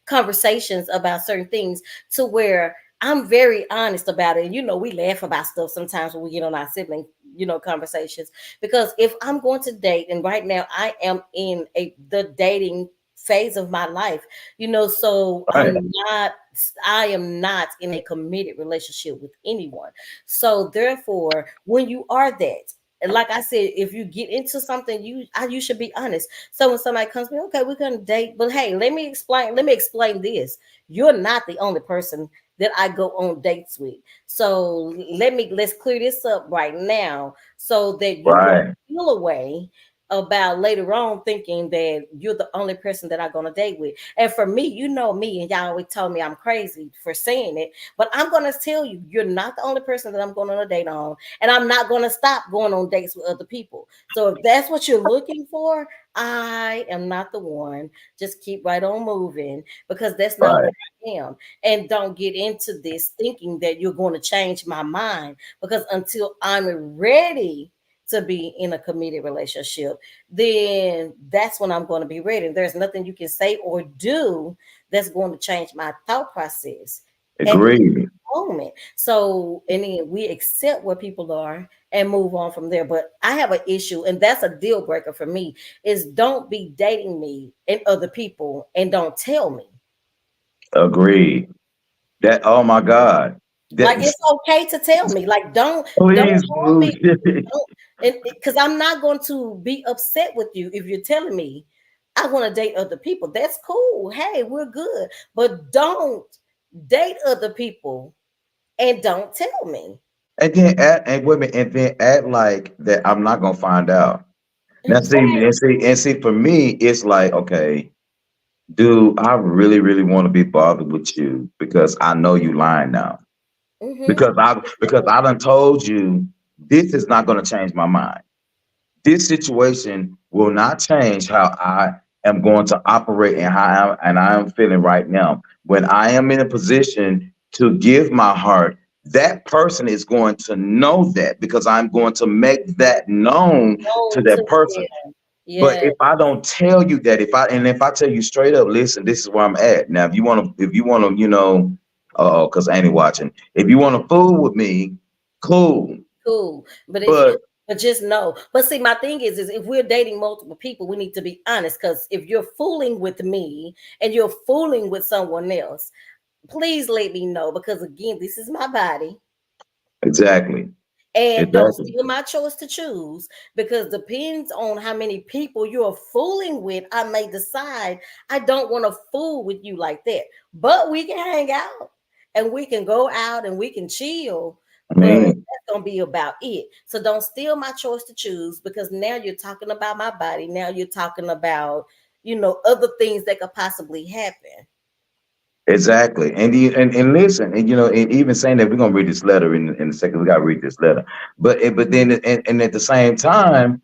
conversations about certain things to where I'm very honest about it. And, we laugh about stuff sometimes when we get on our sibling, conversations. Because if I'm going to date, and right now I am in the dating phase of my life, so right, I am not in a committed relationship with anyone. So therefore, when you are that, and like I said, if you get into something, you should be honest. So when somebody comes to me, okay, we're gonna date, but hey, let me explain. Let me explain this. You're not the only person that I go on dates with. So let's clear this up right now, so that you won't right, feel away about later on thinking that you're the only person that I'm gonna date with. And for me, me, and y'all always told me I'm crazy for saying it, but I'm gonna tell you, you're not the only person that I'm going on a date on, and I'm not gonna stop going on dates with other people. So if that's what you're looking for, I am not the one. Just keep right on moving, because that's not what right. I am. And don't get into this thinking that you're going to change my mind, because until I'm ready to be in a committed relationship, then that's when I'm going to be ready. There's nothing you can say or do that's going to change my thought process at this Agreed. moment. So, and then we accept where people are and move on from there. But I have an issue, and that's a deal breaker for me, is don't be dating me and other people and don't tell me. Agreed. That, oh my God. Like, That it's okay to tell me. Like, don't please, hold boo. me. Don't, and because I'm not going to be upset with you if you're telling me I want to date other people. That's cool. Hey, we're good. But don't date other people and don't tell me. And then act and women and then act like that I'm not gonna find out. Now see Right. and see for me, it's like, okay, dude, I really, really want to be bothered with you because I know you lying now. Mm-hmm. Because I done told you this is not gonna change my mind. This situation will not change how I am going to operate and I am feeling right now. When I am in a position to give my heart, that person is going to know that because I'm going to make that known to No, that person. But Yeah. if I don't tell you that, if I tell you straight up, listen, this is where I'm at. Now, if you wanna, because I ain't watching. If you wanna fool with me, cool. Cool. But if But but just know. But see, my thing is if we're dating multiple people, we need to be honest. Because if you're fooling with me and you're fooling with someone else, please let me know. Because again, this is my body. exactly, And don't exactly, steal my choice to choose because depends on how many people you're fooling with. I may decide I don't want to fool with you like that, but we can hang out and we can go out and we can chill. But man. that's gonna be about it. So don't steal my choice to choose because now you're talking about my body. Now you're talking about other things that could possibly happen. Exactly. And listen, and even saying that we're gonna read this letter in a second, we gotta read this letter. But then and at the same time,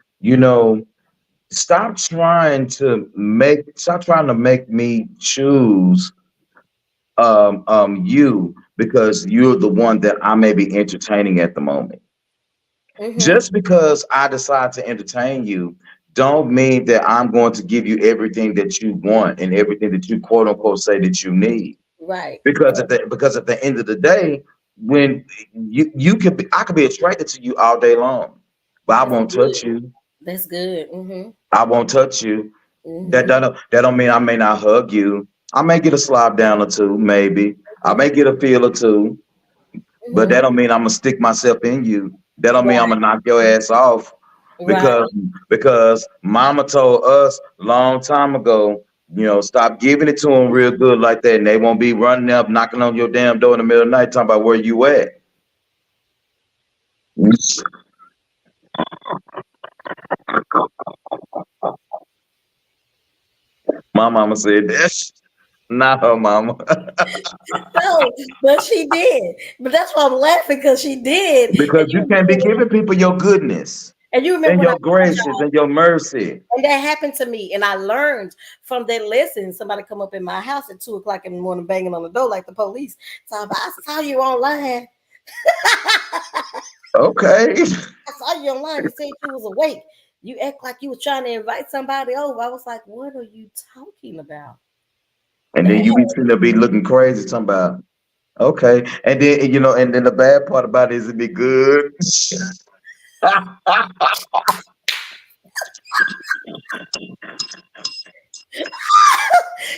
stop trying to make me choose you because you're the one that I may be entertaining at the moment. Mm-hmm. Just because I decide to entertain you, don't mean that I'm going to give you everything that you want and everything that you quote unquote say that you need. Right. Because at the end of the day, when I could be attracted to you all day long, but I That's won't touch good. you. That's good. Mm-hmm. I won't touch you. That Mm-hmm. that don't mean I may not hug you. I may get a slob down or two, maybe. I may get a feel or two, but Mm-hmm. that don't mean I'm gonna stick myself in you. That don't mean I'm Right. gonna knock your ass off Right. because Mama told us long time ago, stop giving it to them real good like that, and they won't be running up, knocking on your damn door in the middle of the night, talking about where you at. My mama said that. Not her mama. No, but she did. But that's why I'm laughing because she did. Because you can't be giving people your goodness And you remember and when I your told graces y'all, and your mercy. and that happened to me, and I learned from that lesson. Somebody come up in my house at 2 o'clock in the morning, banging on the door like the police. So I saw you online. Okay. I saw you online. You said you was awake. You act like you was trying to invite somebody over. I was like, what are you talking about? And then That you be sitting there be looking crazy, talking about, okay. And then the bad part about it is it be good.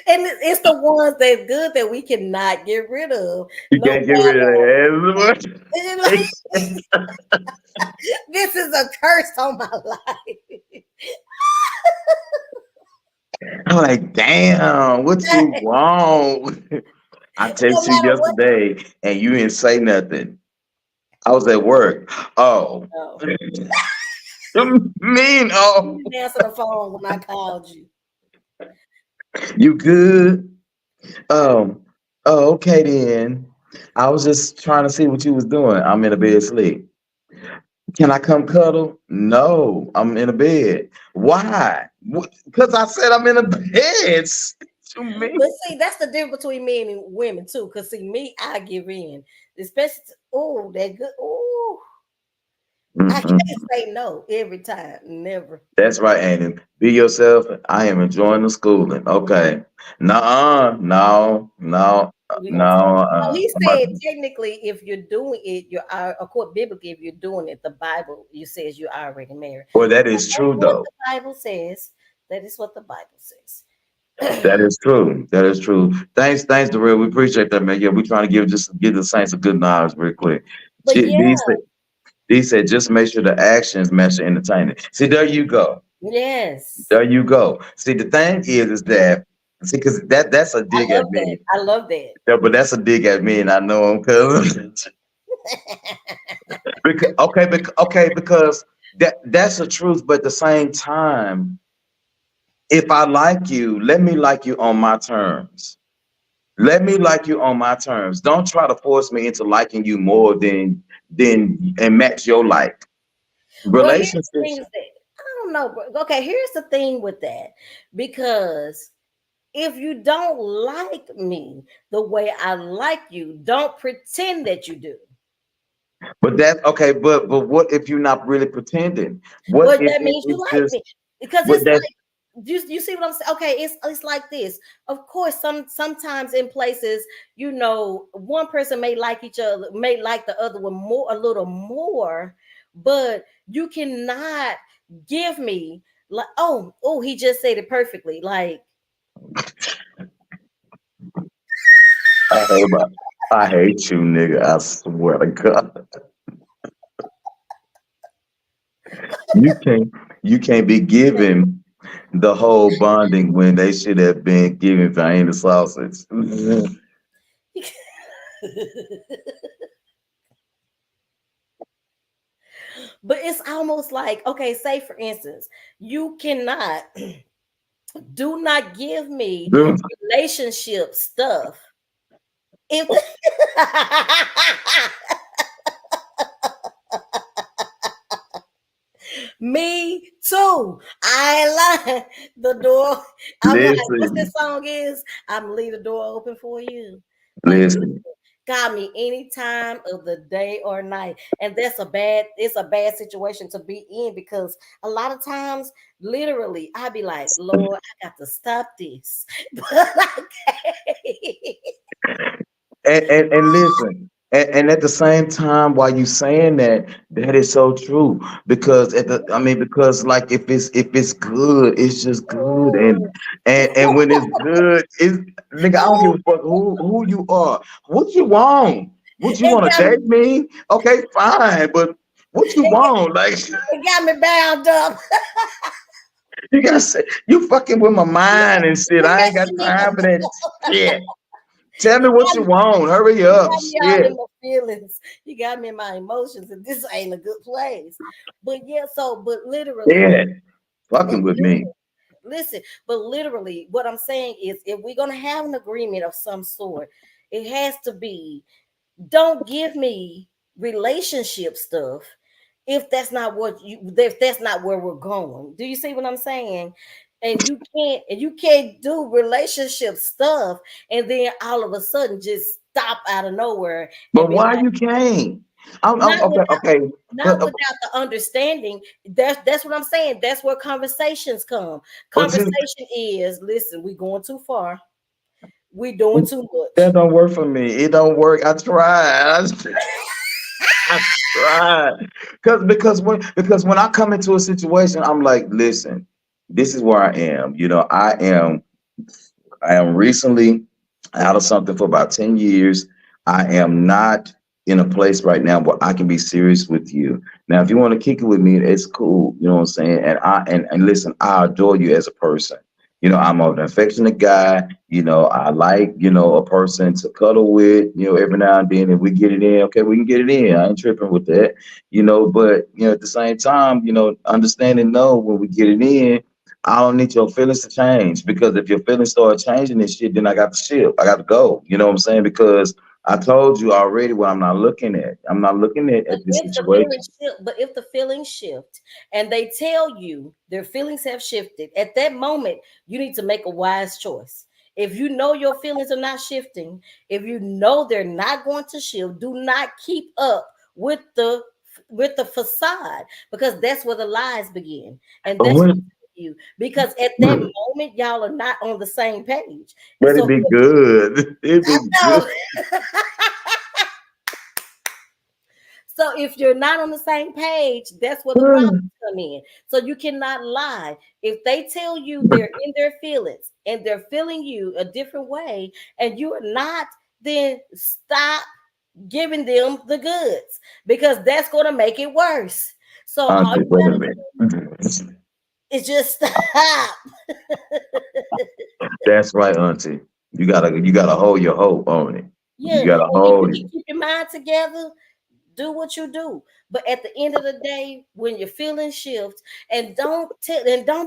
and it's the ones that's good that we cannot get rid of. You No can't get rid of matter. that. This is a curse on my life. I'm like, damn, what you want? I No texted you matter what. yesterday and you didn't say nothing. I was at work. Oh. No. Mean, You oh, didn't answer the phone when I called you. you good? Um, oh, okay then. I was just trying to see what you was doing. I'm in a bed asleep. Can I come cuddle? No, I'm in a bed. Why? Because I said I'm in a bed. To me. But see, that's the difference between men and women too. Cause see, me, I give in. Especially, oh, that good. Oh, I Mm-mm. can't say no every time. Never. That's right, Annie. Be yourself. I am enjoying the schooling. Okay. Nuh-uh. No, no, We no. gonna talk. Now, he I'm about said to- technically, if you're doing it, you're according biblically, if you're doing it, the Bible you says you're already married. Well, that That's is true, what though. the Bible says. That is what the Bible says. That is true. That is true. Thanks, Darrell. We appreciate that, man. Yeah, we trying to give the Saints a good knowledge real quick. But yeah, D said, just make sure the actions match the entertainment. See, there you go. yes, There you go. See, the thing is that see, because that's a I dig love at that. me. I love that. Yeah, but that's a dig at me, and I know him because because that's the truth. But at the same time, if I like you, let me like you on my terms. Let me like you on my terms. Don't try to force me into liking you more than and match your like. Well, here's the thing: Relationships. is that I don't know. Okay, here's the thing with that because if you don't like me the way I like you, don't pretend that you do. But that okay, but what if you're not really pretending? What Well, if that means you it's like just me. because But it's that's like you see what I'm saying? Okay, it's like this. Of course, sometimes in places, one person may like each other, may like the other one more, a little more, but you cannot give me like, oh, he just said it perfectly. Like, I hate I hate you, nigga. I swear to God. You can't you can't be giving the whole bonding when they should have been giving Vienna sausage. but it's almost like, okay, say for instance, you cannot do not give me relationship stuff if me too. I ain't lying. The door. I'm like, what's this Listen, song is? I'm leave the door open for you. But listen, got me any time of the day or night, and it's a bad situation to be in, because a lot of times, literally, I be like, Lord, I got to stop this, but I can't. and listen, and at the same time, while you saying that, that is so true. Because because like if it's good, it's just good, Ooh. and when it's good, it's nigga. I don't give a fuck who you are. What you want? What you it want to got date me. me? Okay, fine, but what you It got, want? Like it got me bound up. you gotta say you fucking with my mind and shit. You I ain't got messing me time for that up. shit. Tell me You what you got want. Hurry You up. got me all Shit. in my feelings. You got me in my emotions, and this ain't a good place. But yeah, but literally, Yeah. but Fucking with me. listen, but literally, what I'm saying is, if we're gonna have an agreement of some sort, it has to be, don't give me relationship stuff if that's not where we're going. Do you see what I'm saying? And you can't do relationship stuff and then all of a sudden just stop out of nowhere and But be why like, you can't? not Okay, without okay. not But, without the understanding. That's what I'm saying. That's where conversations come. see, Conversation is, listen, we going too far. We doing too that much. don't work for me. It don't work. I tried. I tried. Because when I come into a situation, I'm like, listen, this is where I am. I am recently out of something for about 10 years. I am not in a place right now where I can be serious with you. Now, if you want to kick it with me, it's cool. You know what I'm saying? And listen, I adore you as a person. I'm an affectionate guy. I like, a person to cuddle with, every now and then. If we get it in, okay, we can get it in. I ain't tripping with that. But at the same time, understanding no, when we get it in, I don't need your feelings to change, because if your feelings start changing and shit, then I got to ship. I got to go. You know what I'm saying? Because I told you already what I'm not looking at. I'm not looking But at this if the feelings situation. shift, but if the feelings shift and they tell you their feelings have shifted, at that moment you need to make a wise choice. If you know your feelings are not shifting, if you know they're not going to shift, do not keep up with the facade, because that's where the lies begin, and But that's what? what you, because at that moment y'all are not on the same page. But it'd So be good. It'd I be good. know. So if you're not on the same page, that's where the problems come in. So you cannot lie. If they tell you they're in their feelings and they're feeling you a different way and you are not, then stop giving them the goods, because that's going to make it worse. So all Auntie, you wait a got to minute. do is just stop. That's right, Auntie. You gotta hold your hope on it. Yeah. You gotta And if you hold can it. keep your mind together, do what you do. But at the end of the day, when your feelings shift, and don't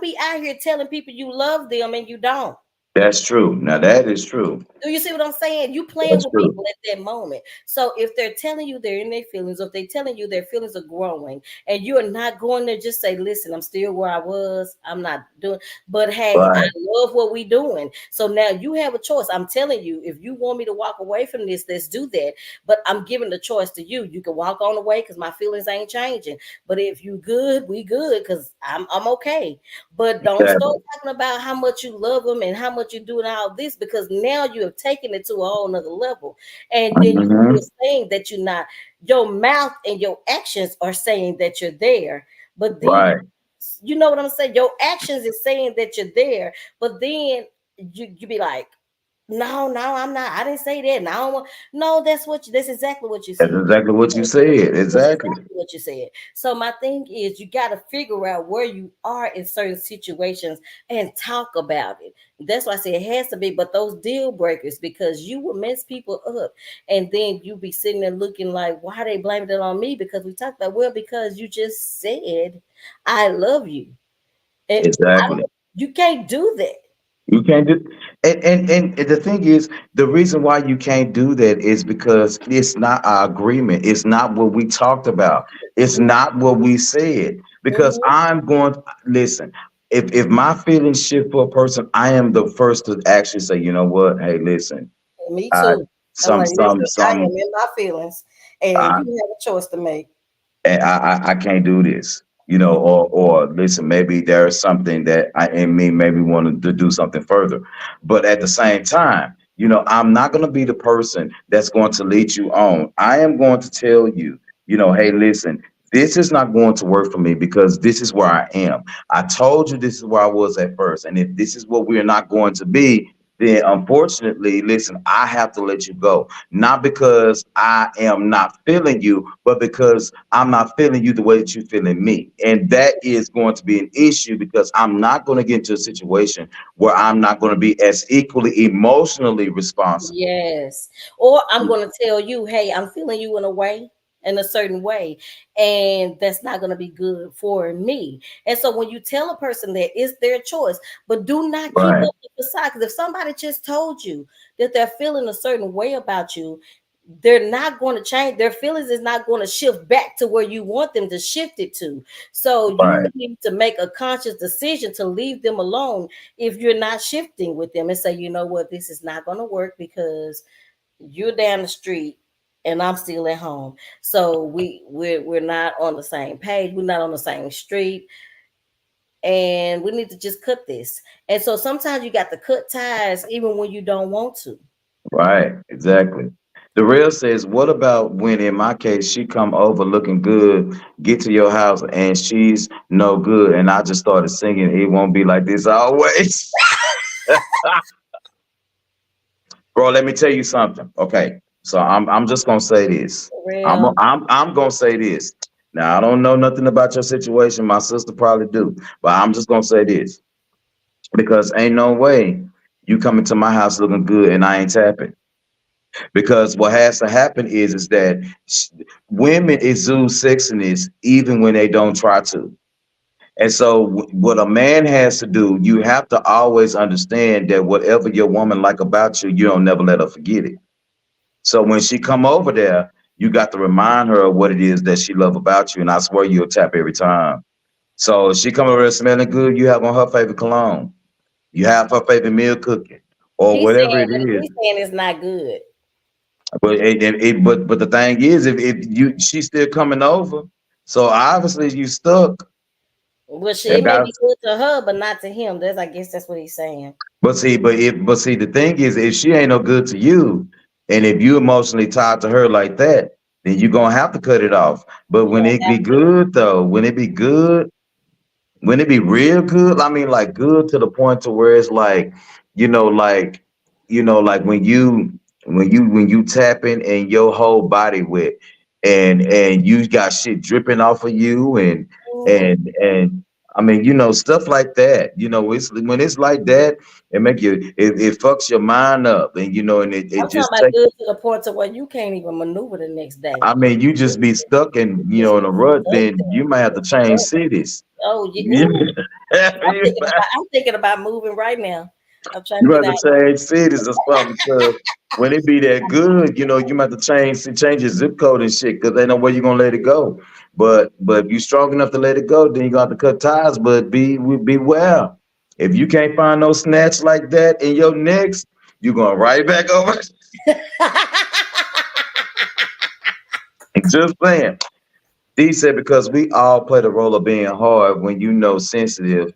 be out here telling people you love them and you don't. That's true. Now that is true. Do you see what I'm saying? You playing That's with true. people at that moment. So if they're telling you they're in their feelings, or if they're telling you their feelings are growing, and you are not going there, just say, "Listen, I'm still where I was. I'm not doing." But hey, I Right. love what we doing. So now you have a choice. I'm telling you, if you want me to walk away from this, let's do that. But I'm giving the choice to you. You can walk on away because my feelings ain't changing. But if you good, we good because I'm okay. But don't start Exactly. talking about how much you love them and how much you do and all this, because now you have taken it to a whole nother level. And then you're Hmm. saying that you're not, your mouth and your actions are saying that you're there. But then Right. you know what I'm saying? Your actions is saying that you're there, but then you be like, no, no, I'm not. I didn't say that. No, no, that's exactly what you That's said. exactly what you said. That's Exactly. exactly what you said. So my thing is, you got to figure out where you are in certain situations and talk about it. That's why I say it has to be, but those deal breakers, because you will mess people up, and then you be sitting there looking like, why they blaming it on me? Because we talked about, well, because you just said I love you, and Exactly. you can't do that. You can't do, and the thing is, the reason why you can't do that is because it's not our agreement. It's not what we talked about. It's not what we said. Because Mhm. I'm going, listen, if my feelings shift for a person, I am the first to actually say, you know what? Hey, listen, Me I too. I'm like, listen, I am some in my feelings, and you have a choice to make. and I can't do this, or listen, maybe there's something that I in me maybe wanted to do something further. But at the same time, I'm not going to be the person that's going to lead you on. I am going to tell you, hey, listen, this is not going to work for me because this is where I am. I told you this is where I was at first. And if this is what we're not going to be, then unfortunately, listen, I have to let you go. Not because I am not feeling you, but because I'm not feeling you the way that you're feeling me. And that is going to be an issue because I'm not going to get into a situation where I'm not going to be as equally emotionally responsible. Yes. Or I'm going to tell you, hey, I'm feeling you in a way, in a certain way, and that's not going to be good for me. And so when you tell a person that, it's their choice, but do not keep Right, up the facade. Because if somebody just told you that they're feeling a certain way about you, they're not going to change. Their feelings is not going to shift back to where you want them to shift it to. So you right, need to make a conscious decision to leave them alone if you're not shifting with them, and say, you know what, this is not going to work because you're down the street and I'm still at home. So we're not on the same page. We're not on the same street, and we need to just cut this. And so sometimes you got to cut ties even when you don't want to. right, exactly. The real says, what about when in my case she come over looking good, get to your house and she's no good, and I just started singing, it won't be like this always. Bro, let me tell you something. Okay. So I'm just gonna say this. For I'm real. I'm gonna say this. Now I don't know nothing about your situation. My sister probably do, but I'm just gonna say this because ain't no way you coming to my house looking good and I ain't tapping. Because what has to happen is that women exude sexiness even when they don't try to. And so what a man has to do, you have to always understand that whatever your woman like about you, you don't never let her forget it. So when she come over there, you got to remind her of what it is that she love about you, and I swear you'll tap every time. So if she come over there smelling good, you have on her favorite cologne, you have her favorite meal cooking, or whatever it is. He's saying it's not good. But but the thing is, if you she's still coming over, so obviously you stuck. Well, she, That it may got be good to her, but not to him. That's, I guess that's what he's saying. but see, the thing is, if she ain't no good to you, and if you emotionally tied to her like that, then you're gonna have to cut it off. But You're when it gonna be have to. good though, when it be good, when it be real good, I mean like good to the point to where it's like, you know, like, like when you tap in and your whole body wet and you got shit dripping off of you Mhm. and I mean, stuff like that. It's when it's like that, it fucks your mind up and it I'm talking just about takes. good to the point to where you can't even maneuver the next day. I mean, you just be stuck in Just in a rut, stuck then you might have to change there. cities. Oh, Yeah. I'm thinking about moving right now. I'm trying You to get got to out. change cities or something because when it be that good, you might have to change your zip code and shit because they know where you're gonna let it go. But if you strong enough to let it go, then you got to cut ties. But beware. If you can't find no snatch like that in your next, you're going right back over. Just saying. D said because we all play the role of being hard when you know sensitive,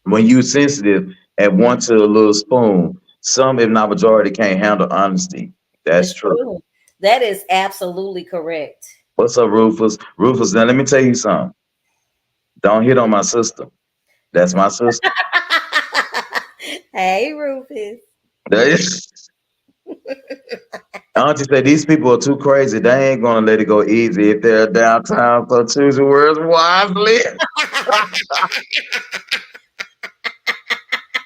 when you sensitive and want to a little spoon. Some, if not majority, can't handle honesty. That's It's true. true. That is absolutely correct. What's up, Rufus? Rufus, now let me tell you something. Don't hit on my sister. That's my sister. Hey, Rufus. Auntie said these people are too crazy. They ain't gonna let it go easy if they're downtown. So choose your words wisely.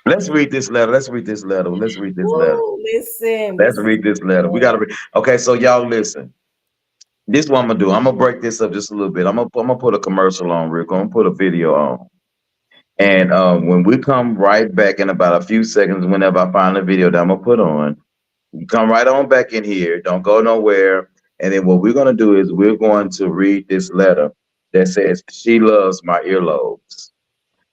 Let's read this letter. Let's read this letter. Let's read this letter. Woo, listen, Let's this is read this letter. We gotta read. Okay, so y'all listen. This is what I'm gonna do. I'm gonna break this up just a little bit. I'm gonna put a commercial on, Rick. I'm gonna put a video on. And when we come right back in about a few seconds, whenever I find the video that I'm gonna put on, you come right on back in here. Don't go nowhere. And then what we're gonna do is we're going to read this letter that says, "She loves my earlobes."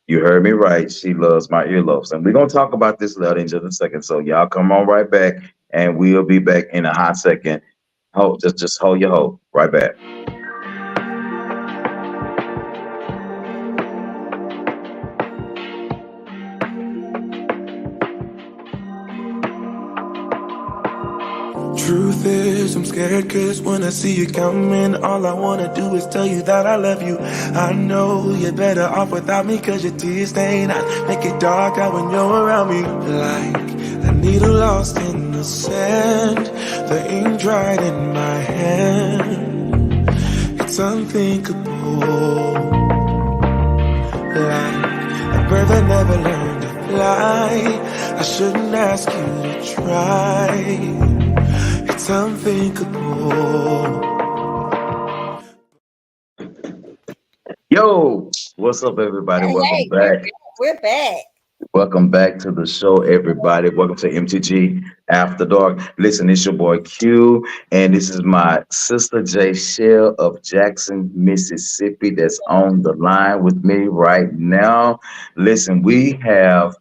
You heard me right. She loves my earlobes. And we're gonna talk about this letter in just a second. So y'all come on right back, and we'll be back in a hot second. Hold, just hold your hope. Right back. Truth is, I'm scared cause when I see you coming, all I wanna do is tell you that I love you. I know you're better off without me cause your tears stain. I make it dark out when you're around me. Like a needle lost in the sand, the ink dried in my hand. It's unthinkable. Like a bird that never learned to fly. I shouldn't ask you to try. It's unthinkable. Yo, what's up, everybody? hey, Welcome hey, we're back. back. We're back. Welcome back to the show, everybody. Welcome to MTG After Dark. Listen, it's your boy Q, and this is my sister J Shell of Jackson, Mississippi, that's on the line with me right now. Listen, we have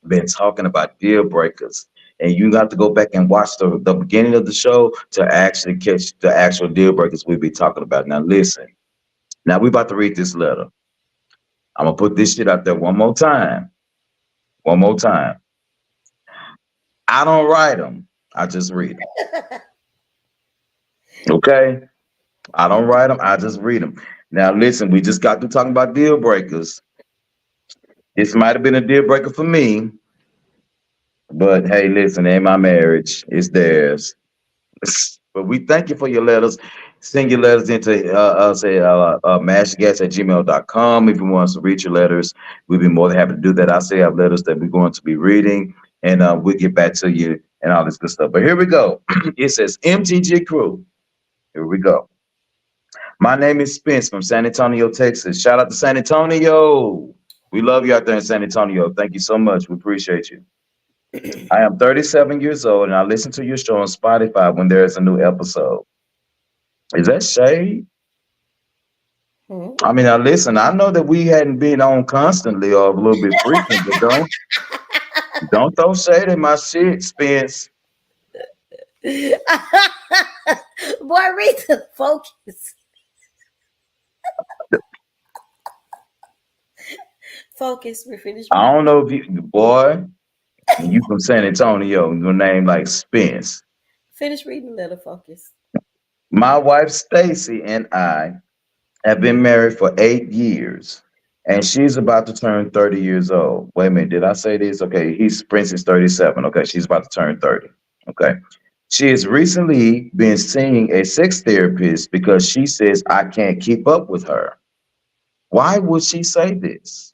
been talking about deal breakers. And you got to go back and watch the beginning of the show to actually catch the actual deal breakers we'll be talking about. Now, listen. Now, we about to read this letter. I'm going to put this shit out there one more time. One more time. I don't write them. I just read them. Okay? I don't write them. I just read them. Now, listen, we just got to talking about deal breakers. This might have been a deal breaker for me, but hey, listen, ain't my marriage. It's theirs. But we thank you for your letters. Send your letters into mashgas@gmail.com. If you want us to read your letters, we'd be more than happy to do that. I say I have letters that we're going to be reading, and we'll get back to you and all this good stuff. But here we go. It says MTG Crew. Here we go. My name is Spence from San Antonio, Texas. Shout out to San Antonio. We love you out there in San Antonio. Thank you so much. We appreciate you. I am 37 years old, and I listen to your show on Spotify when there is a new episode. Is that shade? I mean, now listen, I know that we hadn't been on constantly or a little bit frequent, but don't throw shade in my shit, Spence. Boy, read the focus. Focus. We finished. I don't know if you, boy, and you from San Antonio, your name like Spence. Finish reading the letter. Focus. My wife Stacy and I have been married for 8 years, and she's about to turn 30 years old. Wait a minute, did I say this? Okay, Prince is 37. Okay, she's about to turn 30. Okay. She has recently been seeing a sex therapist because she says I can't keep up with her. Why would she say this?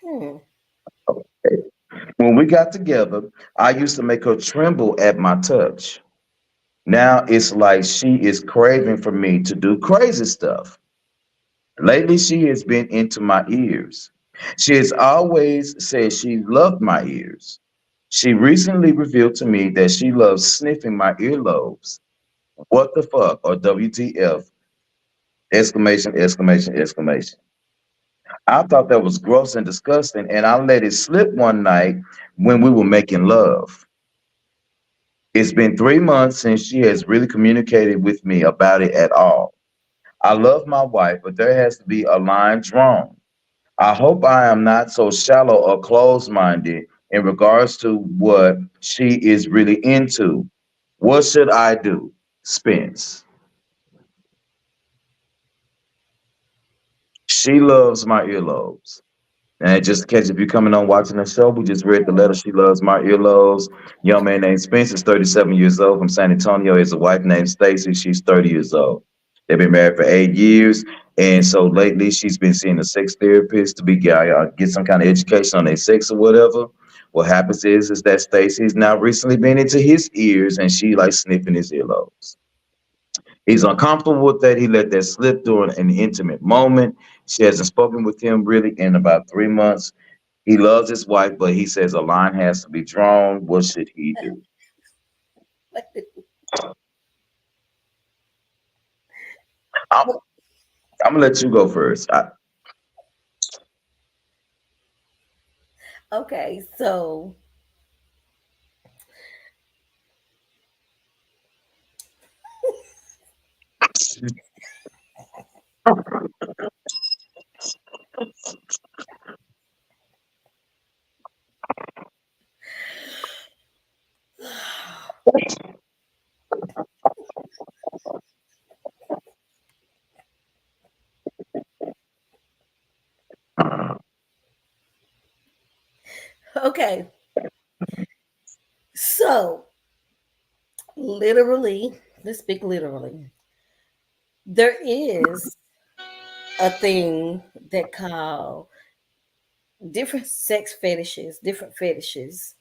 Okay. When we got together, I used to make her tremble at my touch. Now it's like she is craving for me to do crazy stuff. Lately, she has been into my ears. She has always said she loved my ears. She recently revealed to me that she loves sniffing my earlobes. What the fuck, or WTF? Exclamation, exclamation, exclamation. I thought that was gross and disgusting, and I let it slip one night when we were making love. It's been 3 months since she has really communicated with me about it at all. I love my wife, but there has to be a line drawn. I hope I am not so shallow or closed minded in regards to what she is really into. What should I do? Spence. She loves my earlobes. And just in case if you're coming on watching the show, we just read the letter. She loves my earlobes. Young man named Spence is 37 years old from San Antonio. His wife named Stacy. She's 30 years old. They've been married for 8 years. And so lately she's been seeing a sex therapist to be get some kind of education on their sex or whatever. What happens is that Stacy's now recently been into his ears and she like sniffing his earlobes. He's uncomfortable with that. He let that slip during an intimate moment. She hasn't spoken with him really in about 3 months. He loves his wife, but he says a line has to be drawn. What should he do? I'm, I'm gonna let you go first. Okay, so okay, so literally, let's speak literally. There is a thing that call different sex fetishes, different fetishes.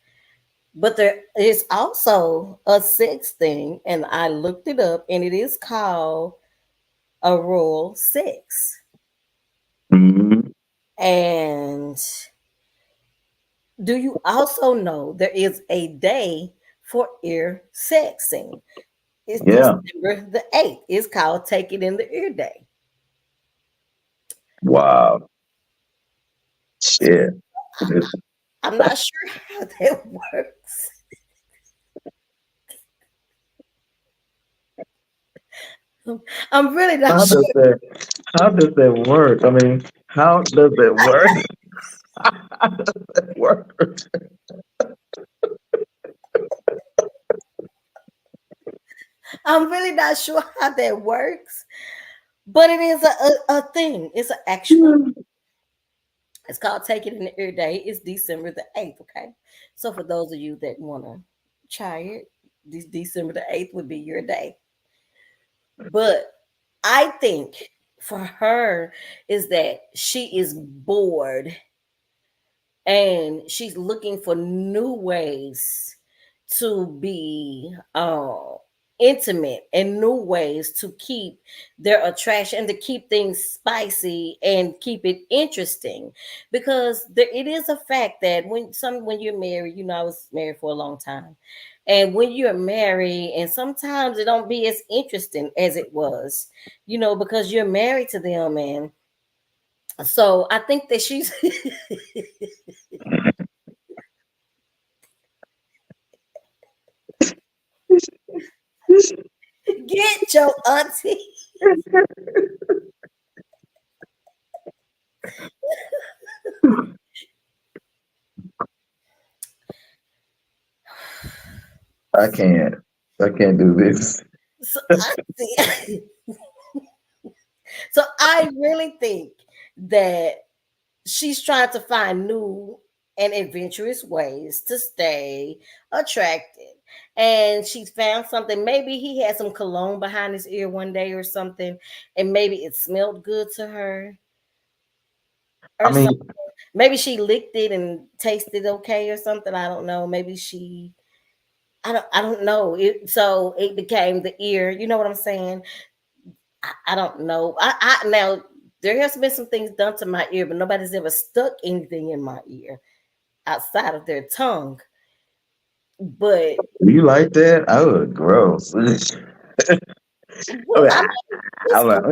But there is also a sex thing, and I looked it up, and it is called a royal sex. Mhm. And do you also know there is a day for ear sexing? It's Yeah. December the 8th. It's called Take It in the Ear Day. Wow. So Shit. I'm not sure how that works. I'm really not How does sure. that how does that work? I mean, how does that work? How does that work? I'm really not sure how that works. But it is a thing. It's an actual. It's called Take It in the Ear Day. It's December the 8th. Okay. So for those of you that want to try it, this December the 8th would be your day. But I think for her is that she is bored and she's looking for new ways to be intimate and new ways to keep their attraction and to keep things spicy and keep it interesting because it is a fact that when you're married, I was married for a long time, and when you're married and sometimes it don't be as interesting as it was, because you're married to them. And so I think that she's get your auntie. I can't. I can't do this. So so I really think that she's trying to find new and adventurous ways to stay attracted. And she's found something. Maybe he had some cologne behind his ear one day or something, and maybe it smelled good to her I or something. mean, Maybe she licked it and tasted okay or something. I don't know. Maybe she I don't know. So it became the ear. You know what I'm saying? I don't know. I now There has been some things done to my ear, but nobody's ever stuck anything in my ear outside of their tongue. But You like that? Oh, gross. well, I mean, it's I'm cool. like,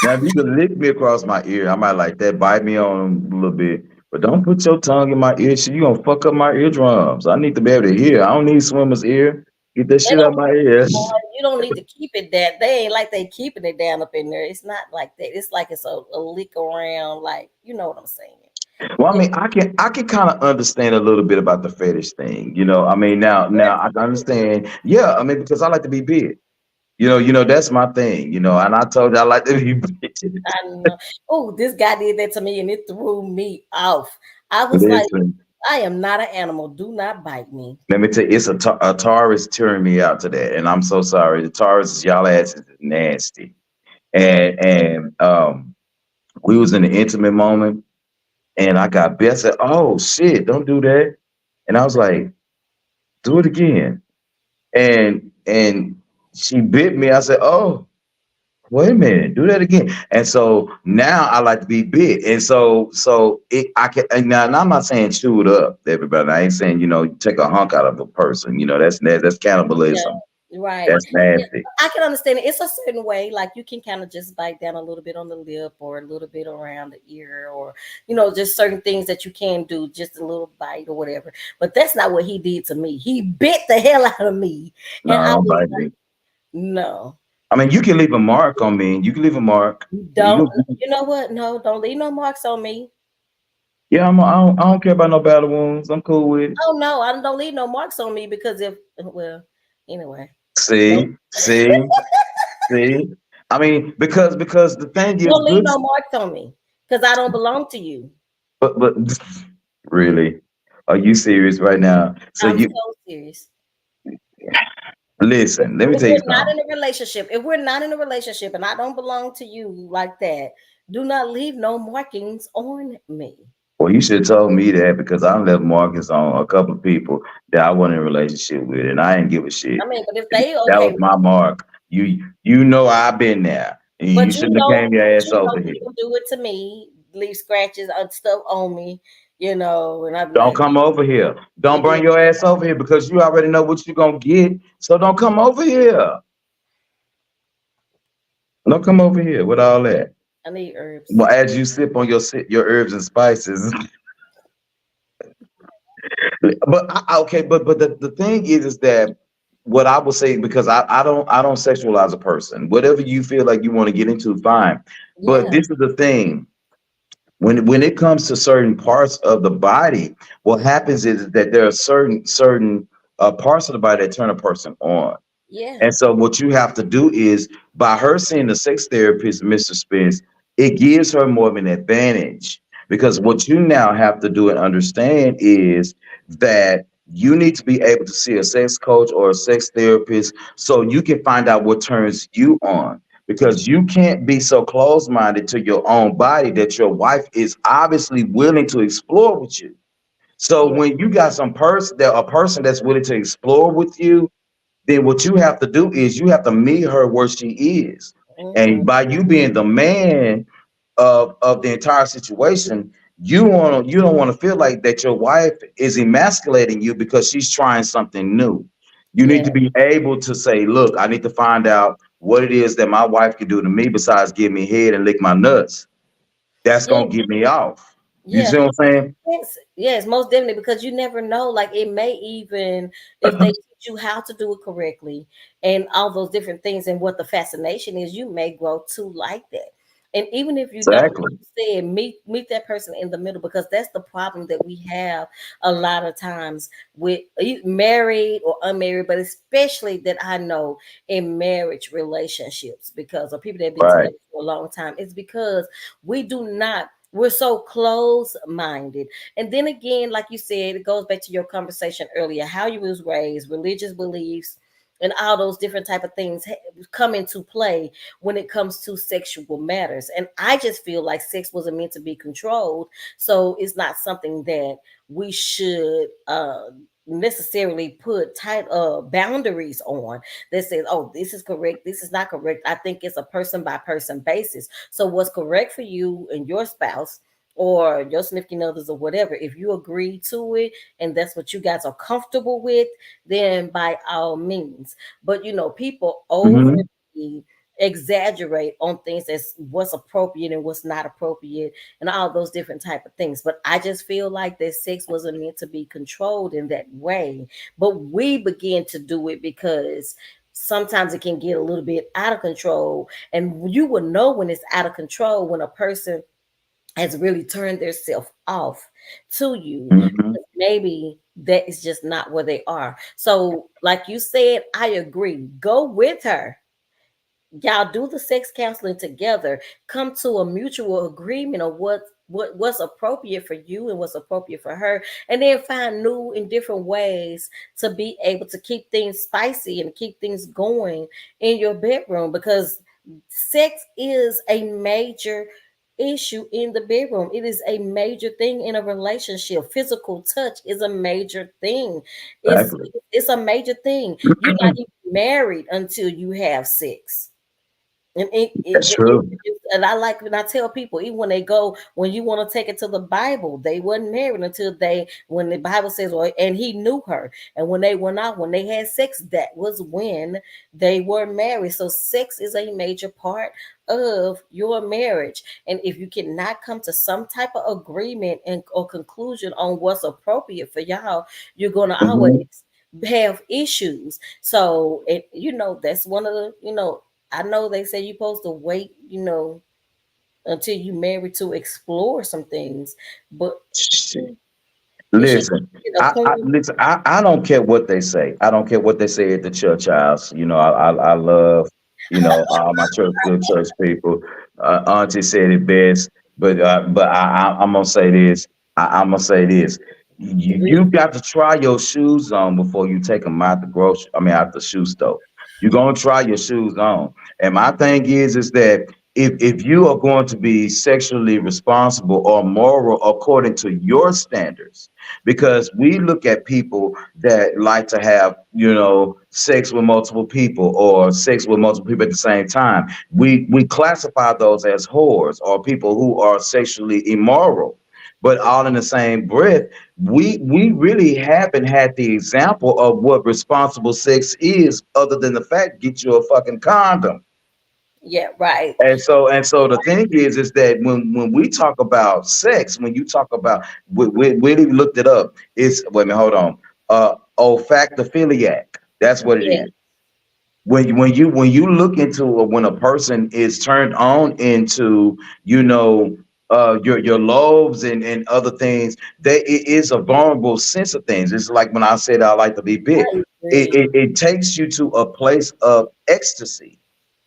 now if you can lick me across my ear, I might like that. Bite me on a little bit, but don't put your tongue in my ear. Shit, you gonna fuck up my eardrums. I need to be able to hear. I don't need swimmer's ear. Get that They shit out don't. my ear. You don't need to keep it that. They ain't like they keeping it down up in there. It's not like that. It's like it's a lick around. Like you know what I'm saying. Well, I Yeah, mean, I can kind of understand a little bit about the fetish thing. I mean, now I can understand. Yeah, I mean, because I like to be big. That's my thing. And I told you I like to be big. I know. Oh, this guy did that to me, and it threw me off. I was like, Listen, I am not an animal. Do not bite me. let me tell you, it's a Taurus tearing me out to that, and I'm so sorry. The Taurus, y'all asses is nasty, and we was in an intimate moment, and I got bit. I said, "Oh shit, don't do that," and I was like, "Do it again," and she bit me. I said, "Oh, wait a minute, do that again." And so now I like to be bit, and so I can. And I'm not saying chew it up, everybody. I ain't saying take a hunk out of a person. That's cannibalism. Yeah, right. That's nasty. I can understand it. It's a certain way, like you can kind of just bite down a little bit on the lip or a little bit around the ear, or just certain things that you can do, just a little bite or whatever. But that's not what he did to me. He bit the hell out of me, and No, I don't was bite like, me. no, I mean, you can leave a mark on me. You can leave a mark. don't. You You know what? No, don't leave no marks on me. yeah, I don't care about no battle wounds. I'm cool with it. Oh no, I don't leave no marks on me because if well, anyway, don't See. I mean, because the thing is, don't leave good. no marks on me because I don't belong to you. But really, are you serious right now? So I'm you so serious. listen. Let me If tell you we're not something. in a relationship, if we're not in a relationship and I don't belong to you like that, do not leave no markings on me. Well, you should have told me that because I left markings on a couple of people that I wasn't in a relationship with, and I didn't give a shit. I mean, but if they That okay was with my mark. You know I've been there, and you shouldn't have came your ass over here. people do it to me, leave scratches and stuff on me, and I'm Don't like, come over here. Don't yeah, bring your ass over here because you already know what you're gonna get. So don't come over here. Don't come over here with all that. I need herbs. Well, as you sip on your herbs and spices. But okay, but the thing is that what I would say, because I don't sexualize a person. Whatever you feel like you want to get into, fine. But Yeah, this is the thing. When it comes to certain parts of the body, what happens is that there are certain parts of the body that turn a person on. yeah, And so what you have to do is, by her seeing the sex therapist, Mr. Spence, it gives her more of an advantage, because what you now have to do and understand is that you need to be able to see a sex coach or a sex therapist so you can find out what turns you on, because you can't be so close-minded to your own body that your wife is obviously willing to explore with you. So yeah, when you got a person that's willing to explore with you, then what you have to do is you have to meet her where she is. hmm, And by you being the man of the entire situation, you don't want to feel like that your wife is emasculating you because she's trying something new. You need yeah, to be able to say, look, I need to find out what it is that my wife can do to me besides give me head and lick my nuts. That's yeah, gonna get me off. You yeah. see what I'm saying? Yes, yes, most definitely, because you never know. Like it may even if they teach you how to do it correctly and all those different things and what the fascination is, you may grow to like that. And even if you don't, like Exactly. you said, meet that person in the middle, because that's the problem that we have a lot of times with married or unmarried, but especially that I know in marriage relationships, because of people that have been Right. together for a long time, it's because we do not we're so close minded. And then again, like you said, it goes back to your conversation earlier, how you was raised, religious beliefs, and all those different type of things come into play when it comes to sexual matters. And I just feel like sex wasn't meant to be controlled, so it's not something that we should necessarily put tight boundaries on that says, oh, this is correct, this is not correct. I think it's a person by person basis. So what's correct for you and your spouse or your significant others or whatever, if you agree to it and that's what you guys are comfortable with, then by all means. But people Hmm. overly exaggerate on things as what's appropriate and what's not appropriate and all those different type of things. But I just feel like that sex wasn't meant to be controlled in that way, but we begin to do it because sometimes it can get a little bit out of control, and you will know when it's out of control when a person has really turned their self off to you. Hmm. Maybe that is just not where they are. So like you said, I agree, go with her. Y'all do the sex counseling together, come to a mutual agreement of what's appropriate for you and what's appropriate for her, and then find new and different ways to be able to keep things spicy and keep things going in your bedroom, because sex is a major issue in the bedroom. It is a major thing in a relationship. Physical touch is a major thing. it's Exactly. it's a major thing. You're not even married until you have sex. And That's true. and I like when I tell people, even when they go, when you want to take it to the Bible, they wasn't married until when the Bible says, well, and he knew her. And when they went out, when they had sex, that was when they were married. So sex is a major part of your marriage. And if you cannot come to some type of agreement and or conclusion on what's appropriate for y'all, you're gonna always Hmm. have issues. So that's one of the, I know they say you're supposed to wait, until you marry to explore some things, but you should Listen, get a point. I don't care what they say. I don't care what they say at the church house. I love, all my church, good church people. Auntie said it best, but I'm gonna say this. I'm gonna say this. You got to try your shoes on before you take them out the grocery. I mean, out the shoe store. You're gonna try your shoes on. And my thing is that if you are going to be sexually responsible or moral according to your standards, because we look at people that like to have, sex with multiple people or sex with multiple people at the same time. We classify those as whores or people who are sexually immoral. But all in the same breath, we really haven't had the example of what responsible sex is, other than the fact get you a fucking condom. Yeah, right. And so the thing is that when we talk about sex, when you talk about we even looked it up. It's wait a minute, hold on. Olfactophiliac. That's what it Yeah, is. When you look into when a person is turned on into, you know your lobes and other things, it is a vulnerable sense of things. It's like when I said I like to be bit. I It, agree. it, it takes you to a place of ecstasy,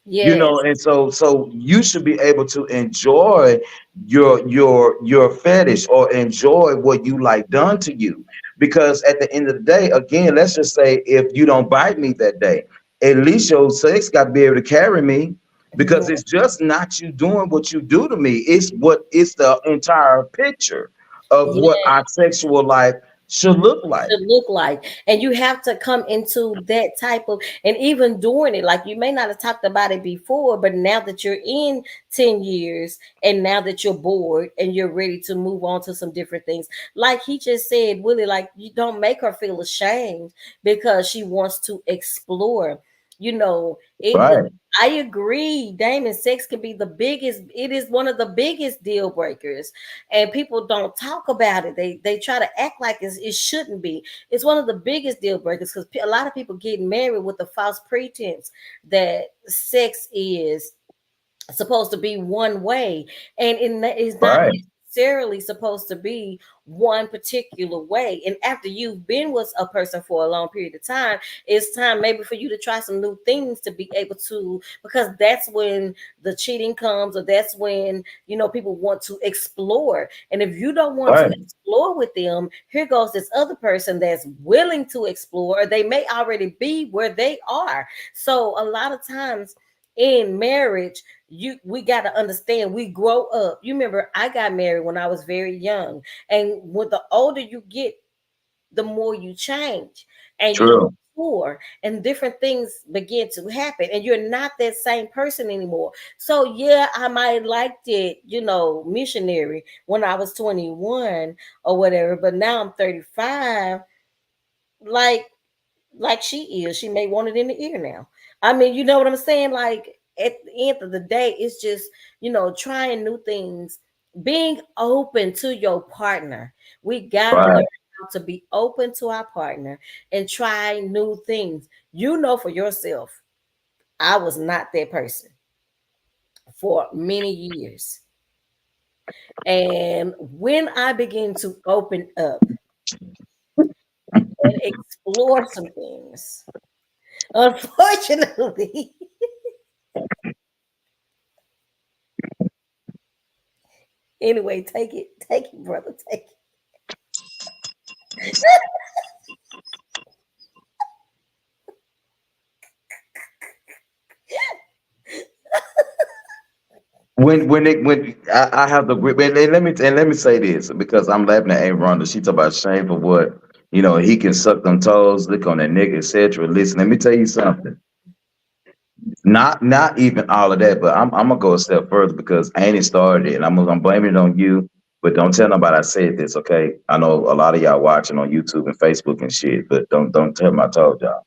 Yes, and so you should be able to enjoy your fetish or enjoy what you like done to you, because at the end of the day, again, let's just say if you don't bite me that day, at least your sex got to be able to carry me, because it's just not you doing what you do to me, it's the entire picture of what yeah. our sexual life should look like. Should look like. And you have to come into that type of, and even doing it, like you may not have talked about it before, but now that you're in 10 years and now that you're bored and you're ready to move on to some different things, like he just said, Willie, like you don't make her feel ashamed because she wants to explore. It Right. I agree, Damon. Sex can be the biggest, it is one of the biggest deal breakers, and people don't talk about it. They try to act like it shouldn't be. It's one of the biggest deal breakers because a lot of people get married with the false pretense that sex is supposed to be one way, and it's not Right. necessarily supposed to be one particular way. And after you've been with a person for a long period of time, it's time maybe for you to try some new things to be able to, because that's when the cheating comes, or that's when, people want to explore. And if you don't want to Right. explore with them, here goes this other person that's willing to explore. They may already be where they are. So a lot of times in marriage, we got to understand, we grow up. You remember, I got married when I was very young, and when the older you get, the more you change and you True. mature, and different things begin to happen, and you're not that same person anymore. So yeah, I might liked it, missionary when I was 21 or whatever, but now I'm 35. like like she is. She may want it in the ear now. I mean, you know what I'm saying? Like at the end of the day, it's just, trying new things, being open to your partner. We gotta learn Right. how to be open to our partner and try new things. You know for yourself, I was not that person for many years. And when I begin to open up and explore some things, unfortunately, anyway, take it, brother, take When I have the grip, and let me say this because I'm laughing at Aunt Rhonda. She talk about shame for what he can suck them toes, lick on their neck, etc. Listen, let me tell you something. Not even all of that, but I'm gonna go a step further because Annie started it, and I'm blaming it on you. But don't tell nobody I said this, okay? I know a lot of y'all watching on YouTube and Facebook and shit, but don't tell them I told y'all.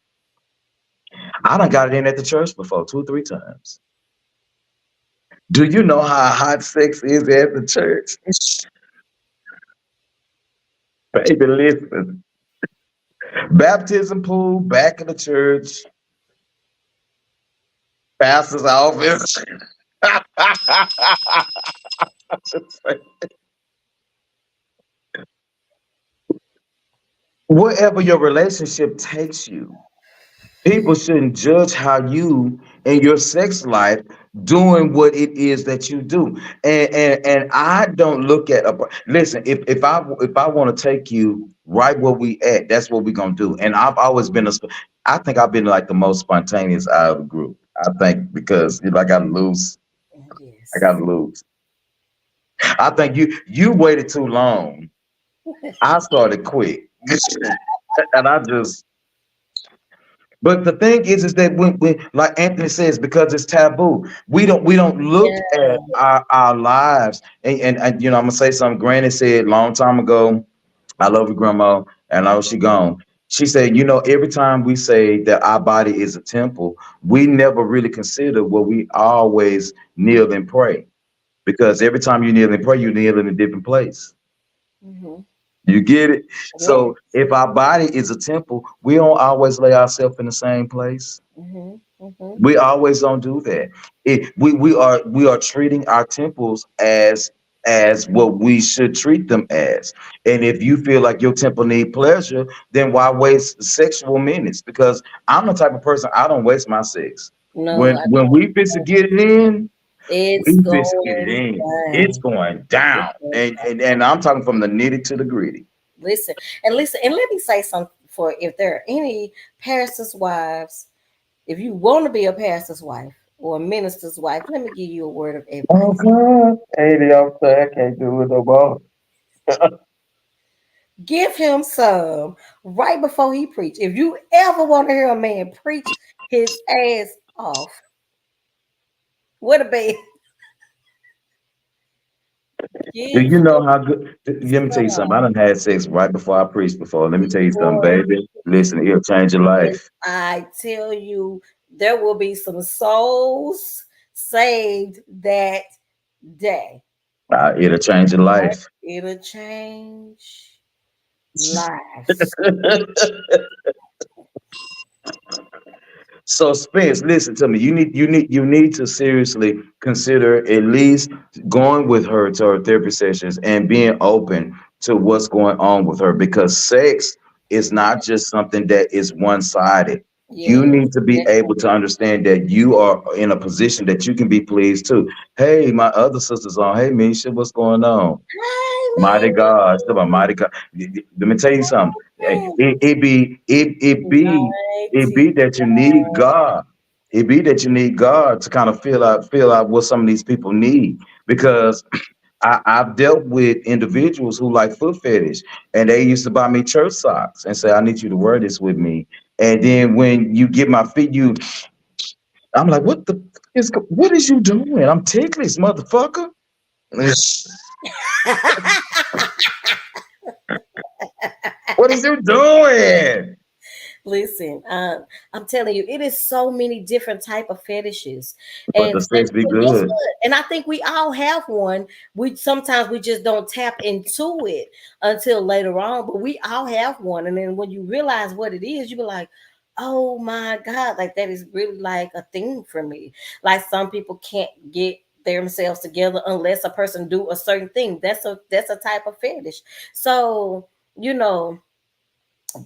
I done got it in at the church before 2 3 times. Do you know how hot sex is at the church? Baby, listen. Baptism pool, back in the church, pastor's office. Wherever your relationship takes you, people shouldn't judge how you and your sex life doing what it is that you do. And I don't look at a listen, if I want to take you right where we at, that's what we're gonna do. And I've always been I think I've been like the most spontaneous out of the group. I think because I got loose. it. I got Yes. loose. I think you waited too long. I started quick. And I just but the thing is that when like Anthony says, because it's taboo, we don't look Yeah. at our lives. And I'm gonna say something. Granny said long time ago, I love you, grandma, and I know she gone. She said, every time we say that our body is a temple, we never really consider what we always kneel and pray. Because every time you kneel and pray, you kneel in a different place. Mm-hmm. You get it? Yeah. So if our body is a temple, we don't always lay ourselves in the same place. Mm-hmm. Mm-hmm. We always don't do that. We are treating our temples as what we should treat them as. And if you feel like your temple need pleasure, then why waste sexual minutes? Because I'm the type of person, I don't waste my sex. No, When we fix to get it in, it's we fix to get it going in. It's down. going It's down. going And I'm talking from the nitty to the gritty. listen, and let me say something, for if there are any pastors' wives, if you want to be a pastor's wife or a minister's wife, let me give you a word of Oh advice. God, 80, I'm sorry, I can't do it no more. Give him some right before he preach. If you ever want to hear a man preach his ass off, what a man. Do Give you him know how good? Let me tell you something. I some done had sex right before I preached before. Let me tell you something, before baby. he Listen, it'll change your preaches. life. I tell you, there will be some souls saved that day. It'll change your life. It'll change lives. So Spence, listen to me. You need to seriously consider at least going with her to her therapy sessions and being open to what's going on with her, because sex is not just something that is one sided. You Yes, need to be able to understand that you are in a position that you can be pleased too. Hey, my other sisters on. Hey, Misha, what's going on? hi, Mighty God, still about mighty God. Let me tell you something. man. It be Mighty that you need God. It be that you need God to kind of feel out what some of these people need. Because I've dealt with individuals who like foot fetish, and they used to buy me church socks and say, "I need you to wear this with me." And then when you get my feet, I'm like, what is you doing? I'm ticklish, motherfucker. What is you doing? Listen, I'm telling you, it is so many different type of fetishes, But and the sex be but guess good. what? And I think we all have one. We sometimes we just don't tap into it until later on, but we all have one. And then when you realize what it is, you be like, "Oh my God!" Like that is really like a thing for me. Like some people can't get themselves together unless a person do a certain thing. That's a type of fetish. So you know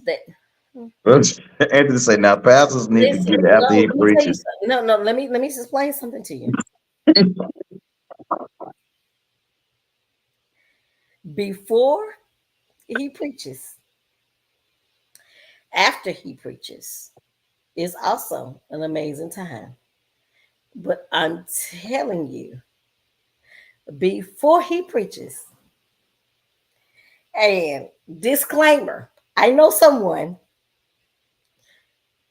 that. Anthony say now pastors need to Listen, get it no, after he let me tell you preaches. something. No, no, let me explain something to you. Before he preaches, after he preaches, is also an amazing time. But I'm telling you, before he preaches, and disclaimer, I know someone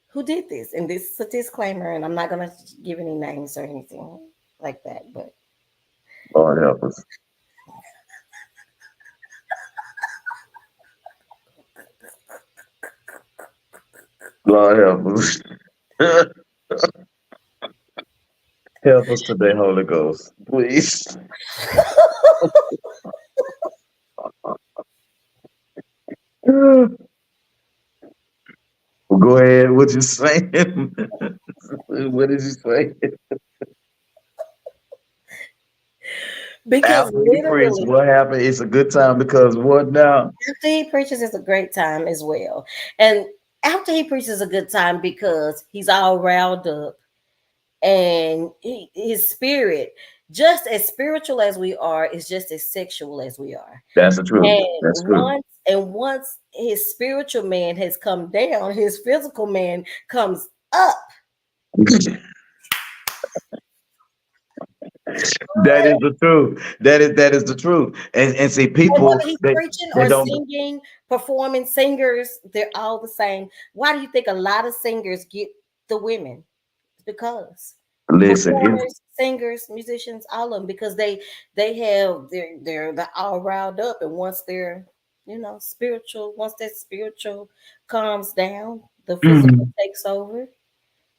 who did this, and this is a disclaimer, and I'm not gonna give any names or anything like that, but Lord help us. Lord help us. Help us today, Holy Ghost. Please. Well, go ahead. What you saying? What did you say? because After he preached, literally what happened? It's a good time because what now? after he preaches is a great time as well. And after he preaches a good time because he's all riled up and his spirit, just as spiritual as we are, is just as sexual as we are. That's the truth. And That's true. once his spiritual man has come down, his physical man comes up. That is the truth. That is the truth. And see, And people whether he's they preaching they or don't singing, performing, singers, they're all the same. Why do you think a lot of singers get the women? Because listen. It's performers, singers, musicians, all of them, because they have they're all riled up, and once they're spiritual, once that spiritual calms down, the physical takes over.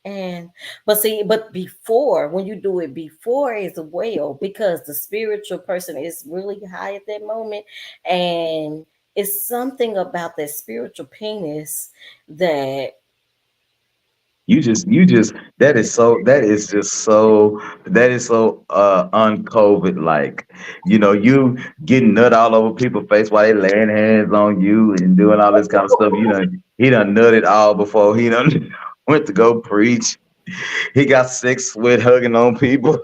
And but before, when you do it before as well, because the spiritual person is really high at that moment, and it's something about that spiritual penis that you just that is so un-COVID like. You getting nut all over people's face while they laying hands on you and doing all this kind of stuff. He done nutted all before he done went to go preach. He got sex with hugging on people.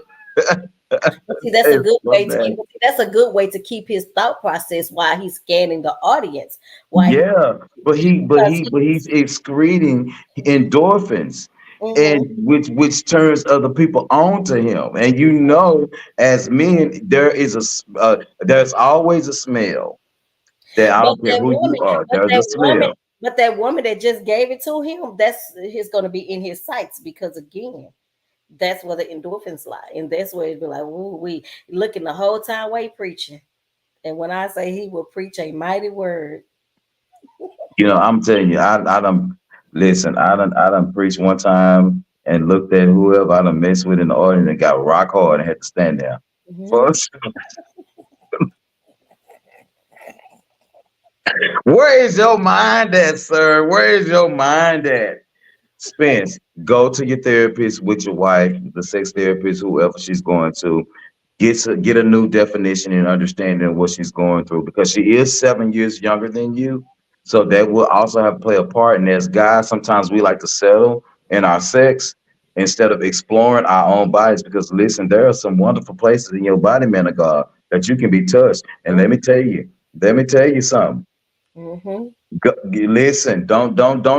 see, that's a It's good so way to nasty. that's a good way to keep his thought process while he's scanning the audience. Why he Yeah, but he but because he but he's he's excreting endorphins, and mhm. which turns other people on to him. And as men, there's always a smell. That I But don't care that who you woman, are. but There's a that woman, smell. but that woman that just gave it to him, that's he's gonna be in his sights because again, that's where the endorphins lie. And that's where it'd be like, ooh, we looking the whole time while he preaching. And when I say he will preach a mighty word, I'm telling you, I done listen. I done preached one time and looked at whoever I done messed with in the audience and got rock hard and had to stand there. mhm. Folks, where is your mind at, sir? Where is your mind at? Spence, go to your therapist with your wife, the sex therapist, whoever she's going to. Get a new definition and understanding of what she's going through because she is 7 years younger than you. So that will also have to play a part. And as guys, sometimes we like to settle in our sex instead of exploring our own bodies. Because listen, there are some wonderful places in your body, man of God, that you can be touched. And let me tell you something. Mm-hmm. Listen, don't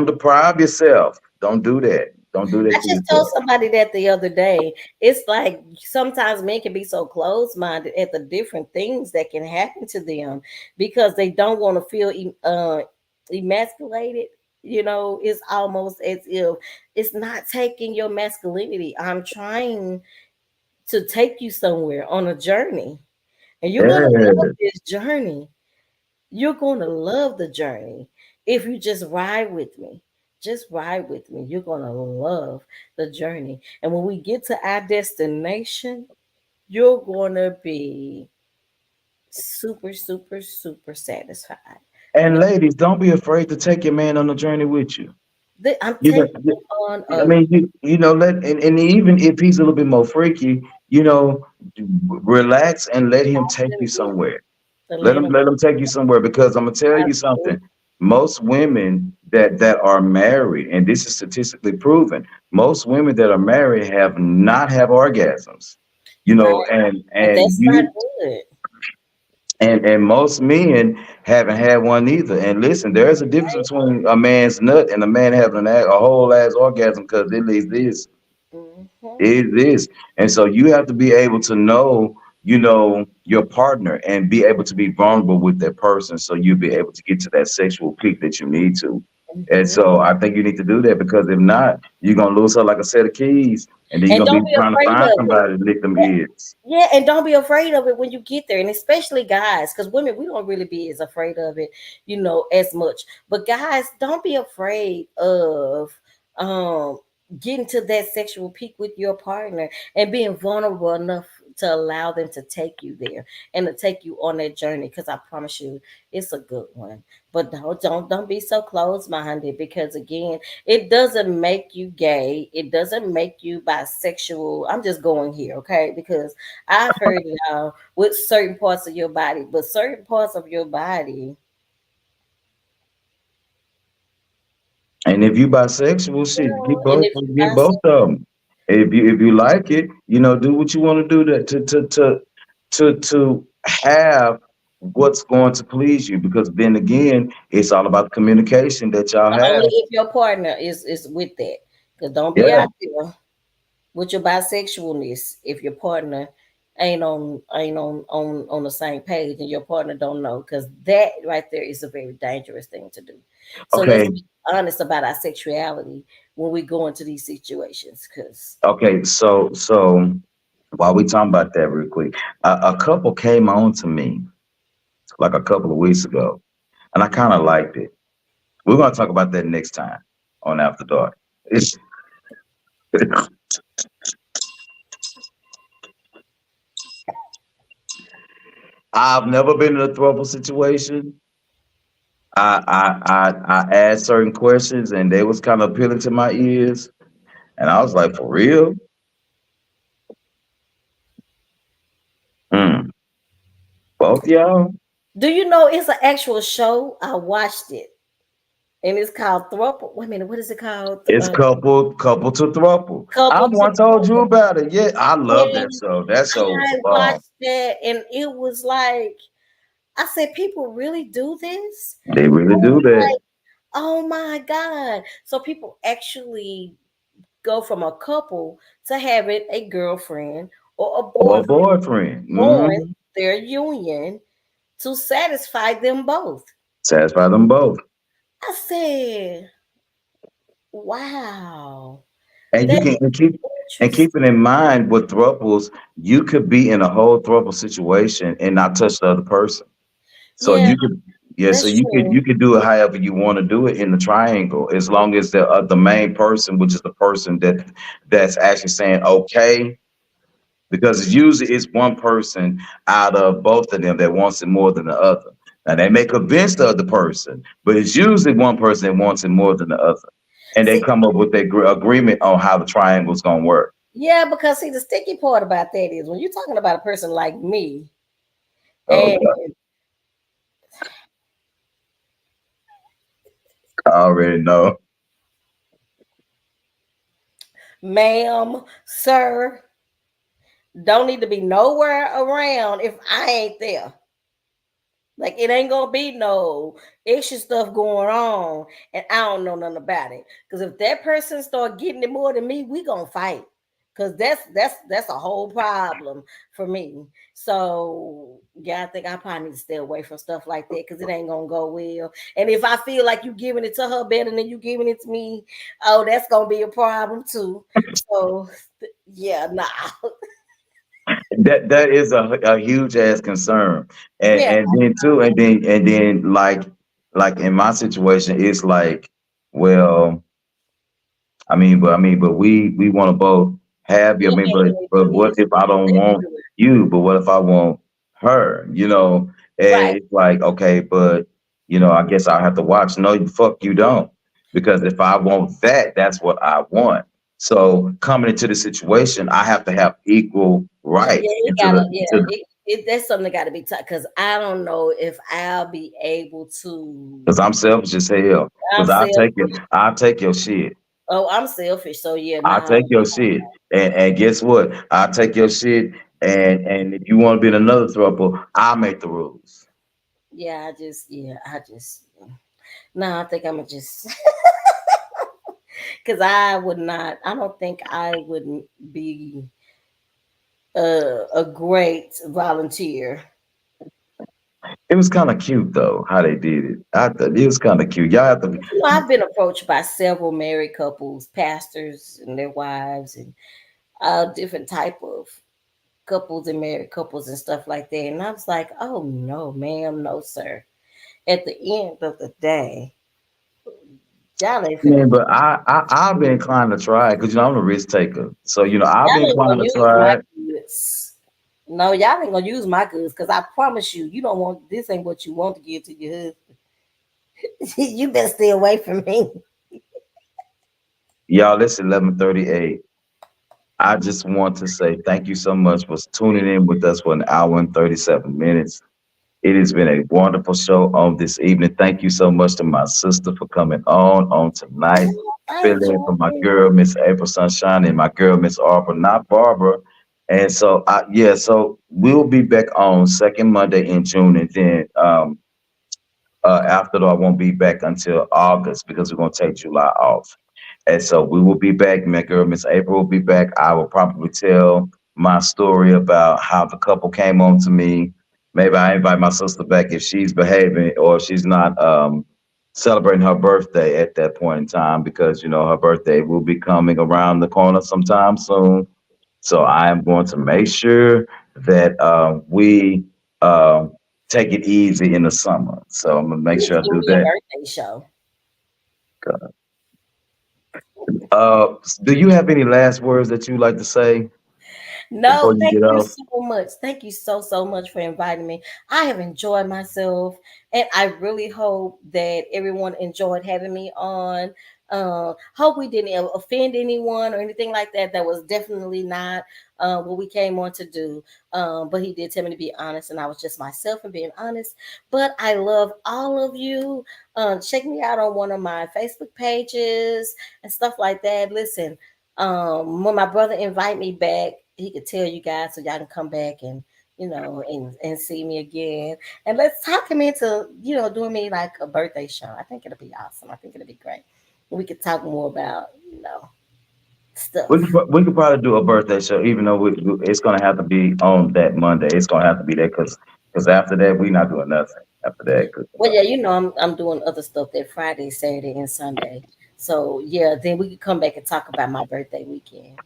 deprive yourself. Don't do that. Don't do that I to just told yourself. somebody that the other day. It's like sometimes men can be so closed minded at the different things that can happen to them because they don't want to feel emasculated. You know, it's almost as if it's not taking your masculinity. I'm trying to take you somewhere on a journey, and you're gonna love Yeah. this journey. You're going to love the journey if you just ride with me. Just ride with me. You're going to love the journey. And when we get to our destination, you're going to be super, super, super satisfied. And But ladies, don't be afraid to take your man on the journey with you. I'm You know, taking you on I a mean, and even if he's a little bit more freaky, relax and let him take you journey somewhere. to let them Let him take you somewhere because I'm gonna tell you absolutely something. Most women that are married, and this is statistically proven, most women that are married have orgasms. You know, right. And that's not good. and most men haven't had one either. And listen, there's a difference between a man's nut and a man having a whole ass orgasm because it is this. Hmm. It is this. And so you have to be able to know, your partner and be able to be vulnerable with that person so you'll be able to get to that sexual peak that you need to. And Hmm. so I think you need to do that because if not, you're gonna lose her like a set of keys, and then you're And gonna don't be be trying to afraid find of it. somebody to lick them ears. Yeah, and don't be afraid of it when you get there, and especially guys, because women we don't really be as afraid of it, as much. But guys, don't be afraid of um getting to that sexual peak with your partner and being vulnerable enough to allow them to take you there and to take you on that journey. Because I promise you, it's a good one. But don't be so closed minded because again, it doesn't make you gay. It doesn't make you bisexual. I'm just going here, okay? Because I've heard it all with certain parts of your body, but certain parts of your body, And if you bisexual, shit, and if you get both bisexual, of them. If you like it, do what you want to do to have what's going to please you. Because then again, it's all about the communication that y'all only have. if your partner is with that. Because don't be Yeah. out there with your bisexualness if your partner ain't on the same page and your partner don't know, because that right there is a very dangerous thing to do. So let's Okay. be honest about our sexuality when we go into these situations, because Okay. So while we talking about that real quick, a couple came on to me like a couple of weeks ago, and I kind of liked it. We're gonna talk about that next time on After Dark. I've never been in a trouble situation. I asked certain questions and they was kind of appealing to my ears, and I was like, for real? Mm. Both y'all? do you know it's an actual show? I watched it, and it's called Thruple. Wait a minute, what is it called? It's couple to throuple. I Couple to once told you Thruple. about it. Yeah, I love that And show. That show was I a bomb. watched that, and it was like, I said, people really do this? They really do that. Like, oh my God. So people actually go from a couple to having a girlfriend or a Or a boyfriend, boyfriend. on Hmm. their union to satisfy them both. Satisfy them both. I said, wow, And you that can is and interesting. keeping in mind with thruples, you could be in a whole thruple situation and not touch the other person. So Yeah, you could, yeah. So that's you could true. you could do it however you want to do it in the triangle, as long as the main person, which is the person that's actually saying okay, because it's usually it's one person out of both of them that wants it more than the other. Now they may convince the other person, but it's usually one person that wants it more than the other. and they See, come up with their agreement on how the triangle's gonna work. yeah, because see, the sticky part about that is when you're talking about a person like me, Oh, and I already know. ma'am, sir, don't need to be nowhere around if I ain't there. Like it ain't gonna be no extra stuff going on, and I don't know nothing about it. Because if that person start getting it more than me, we gonna fight. Because that's a whole problem for me. So yeah, I think I probably need to stay away from stuff like that because it ain't gonna go well. And if I feel like you giving it to her better than you giving it to me, oh, that's gonna be a problem too. So yeah, nah, That is a huge ass concern, yeah, and then too, and then like in my situation, it's like, well, but we want to both have you. I yeah, mean, yeah, but yeah. what if I don't Let's want do it. you? But what if I want her? You know, and Right. it's like, okay, but I guess I have to watch. No, fuck you don't, because if I want that, that's what I want. So coming into the situation, I have to have equal Yeah, rights it into gotta. the Yeah, into that's something that got to be taught because I don't know if I'll be able to. because I'm selfish as hell. I'm Because selfish. I'll take your shit. Oh, I'm selfish. So yeah, I'll nah. take your shit. And guess what? I'll take your shit. And if you want to be in another throuple, I'll make the rules. Yeah, I just. No, I think I'm gonna just because I would not. I don't think I would be a great volunteer. It was kind of cute though, how they did it. I thought it was kind of cute. Y'all have to be, You know, I've been approached by several married couples, pastors and their wives, and different type of couples and married couples and stuff like that. And I was like, oh no, ma'am, no, sir. At the end of the day, y'all ain't finna man, but I've been inclined to try it because I'm a risk taker. So I've been y'all ain't inclined gonna to use my try it. goods. No, y'all ain't gonna use my goods because I promise you, you don't want this ain't what you want to give to your husband. You better stay away from me. Y'all, it's 11:38. I just want to say thank you so much for tuning in with us for an hour and 37 minutes. It has been a wonderful show on this evening. Thank you so much to my sister for coming on tonight. I Filling in for enjoyed my it. girl, Miss April Sunshine, and my girl, Miss Arbor, not Barbara. And so, so we'll be back on second Monday in June, and then after that, I won't be back until August because we're gonna take July off. And so we will be back. My girl, Miss April, will be back. I will probably tell my story about how the couple came on to me. Maybe I invite my sister back if she's behaving or if she's not celebrating her birthday at that point in time because her birthday will be coming around the corner sometime soon. So I am going to make sure that we um, take it easy in the summer. So I'm gonna You make need sure to I give do me a that. birthday show. Do you have any last words that you'd like to say before No, you thank get you off? so much. Thank you so much for inviting me. I have enjoyed myself, and I really hope that everyone enjoyed having me on. Hope we didn't offend anyone or anything like that. That was definitely not what we came on to do. But he did tell me to be honest, and I was just myself and being honest. But I love all of you. Check me out on one of my Facebook pages and stuff like that. Listen, when my brother invite me back, he could tell you guys so y'all can come back and and see me again, and let's talk him into doing me like a birthday show. I think it'll be awesome. I think it'll be great. We could talk more about stuff. We could probably do a birthday show, even though it's gonna have to be on that Monday. It's gonna have to be there because after that we're not doing nothing after that. Well, yeah, I'm doing other stuff that Friday, Saturday, and Sunday. So yeah, then we could come back and talk about my birthday weekend.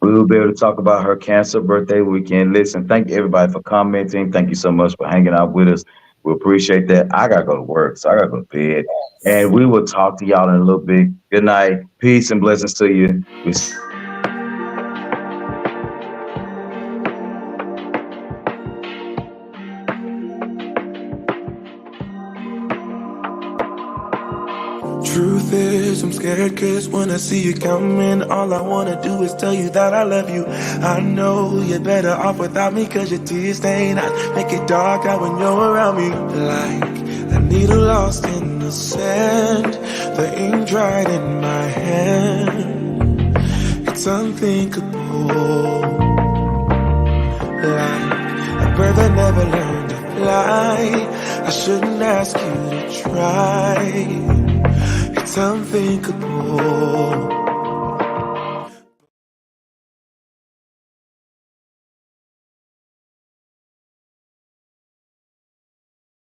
We will be able to talk about her cancer birthday weekend. Listen, thank you everybody for commenting. Thank you so much for hanging out with us. We appreciate that. I gotta go to work, so I gotta go to bed. And we will talk to y'all in a little bit. Good night. Peace and blessings to you. We Truth is, I'm scared, cause when I see you coming, all I wanna do is tell you that I love you. I know you're better off without me, cause your tears stain I make it dark out when you're around me. Like a needle lost in the sand, the ink dried in my hand. It's unthinkable. Like a bird that never learned to fly, I shouldn't ask you to try. It's unthinkable.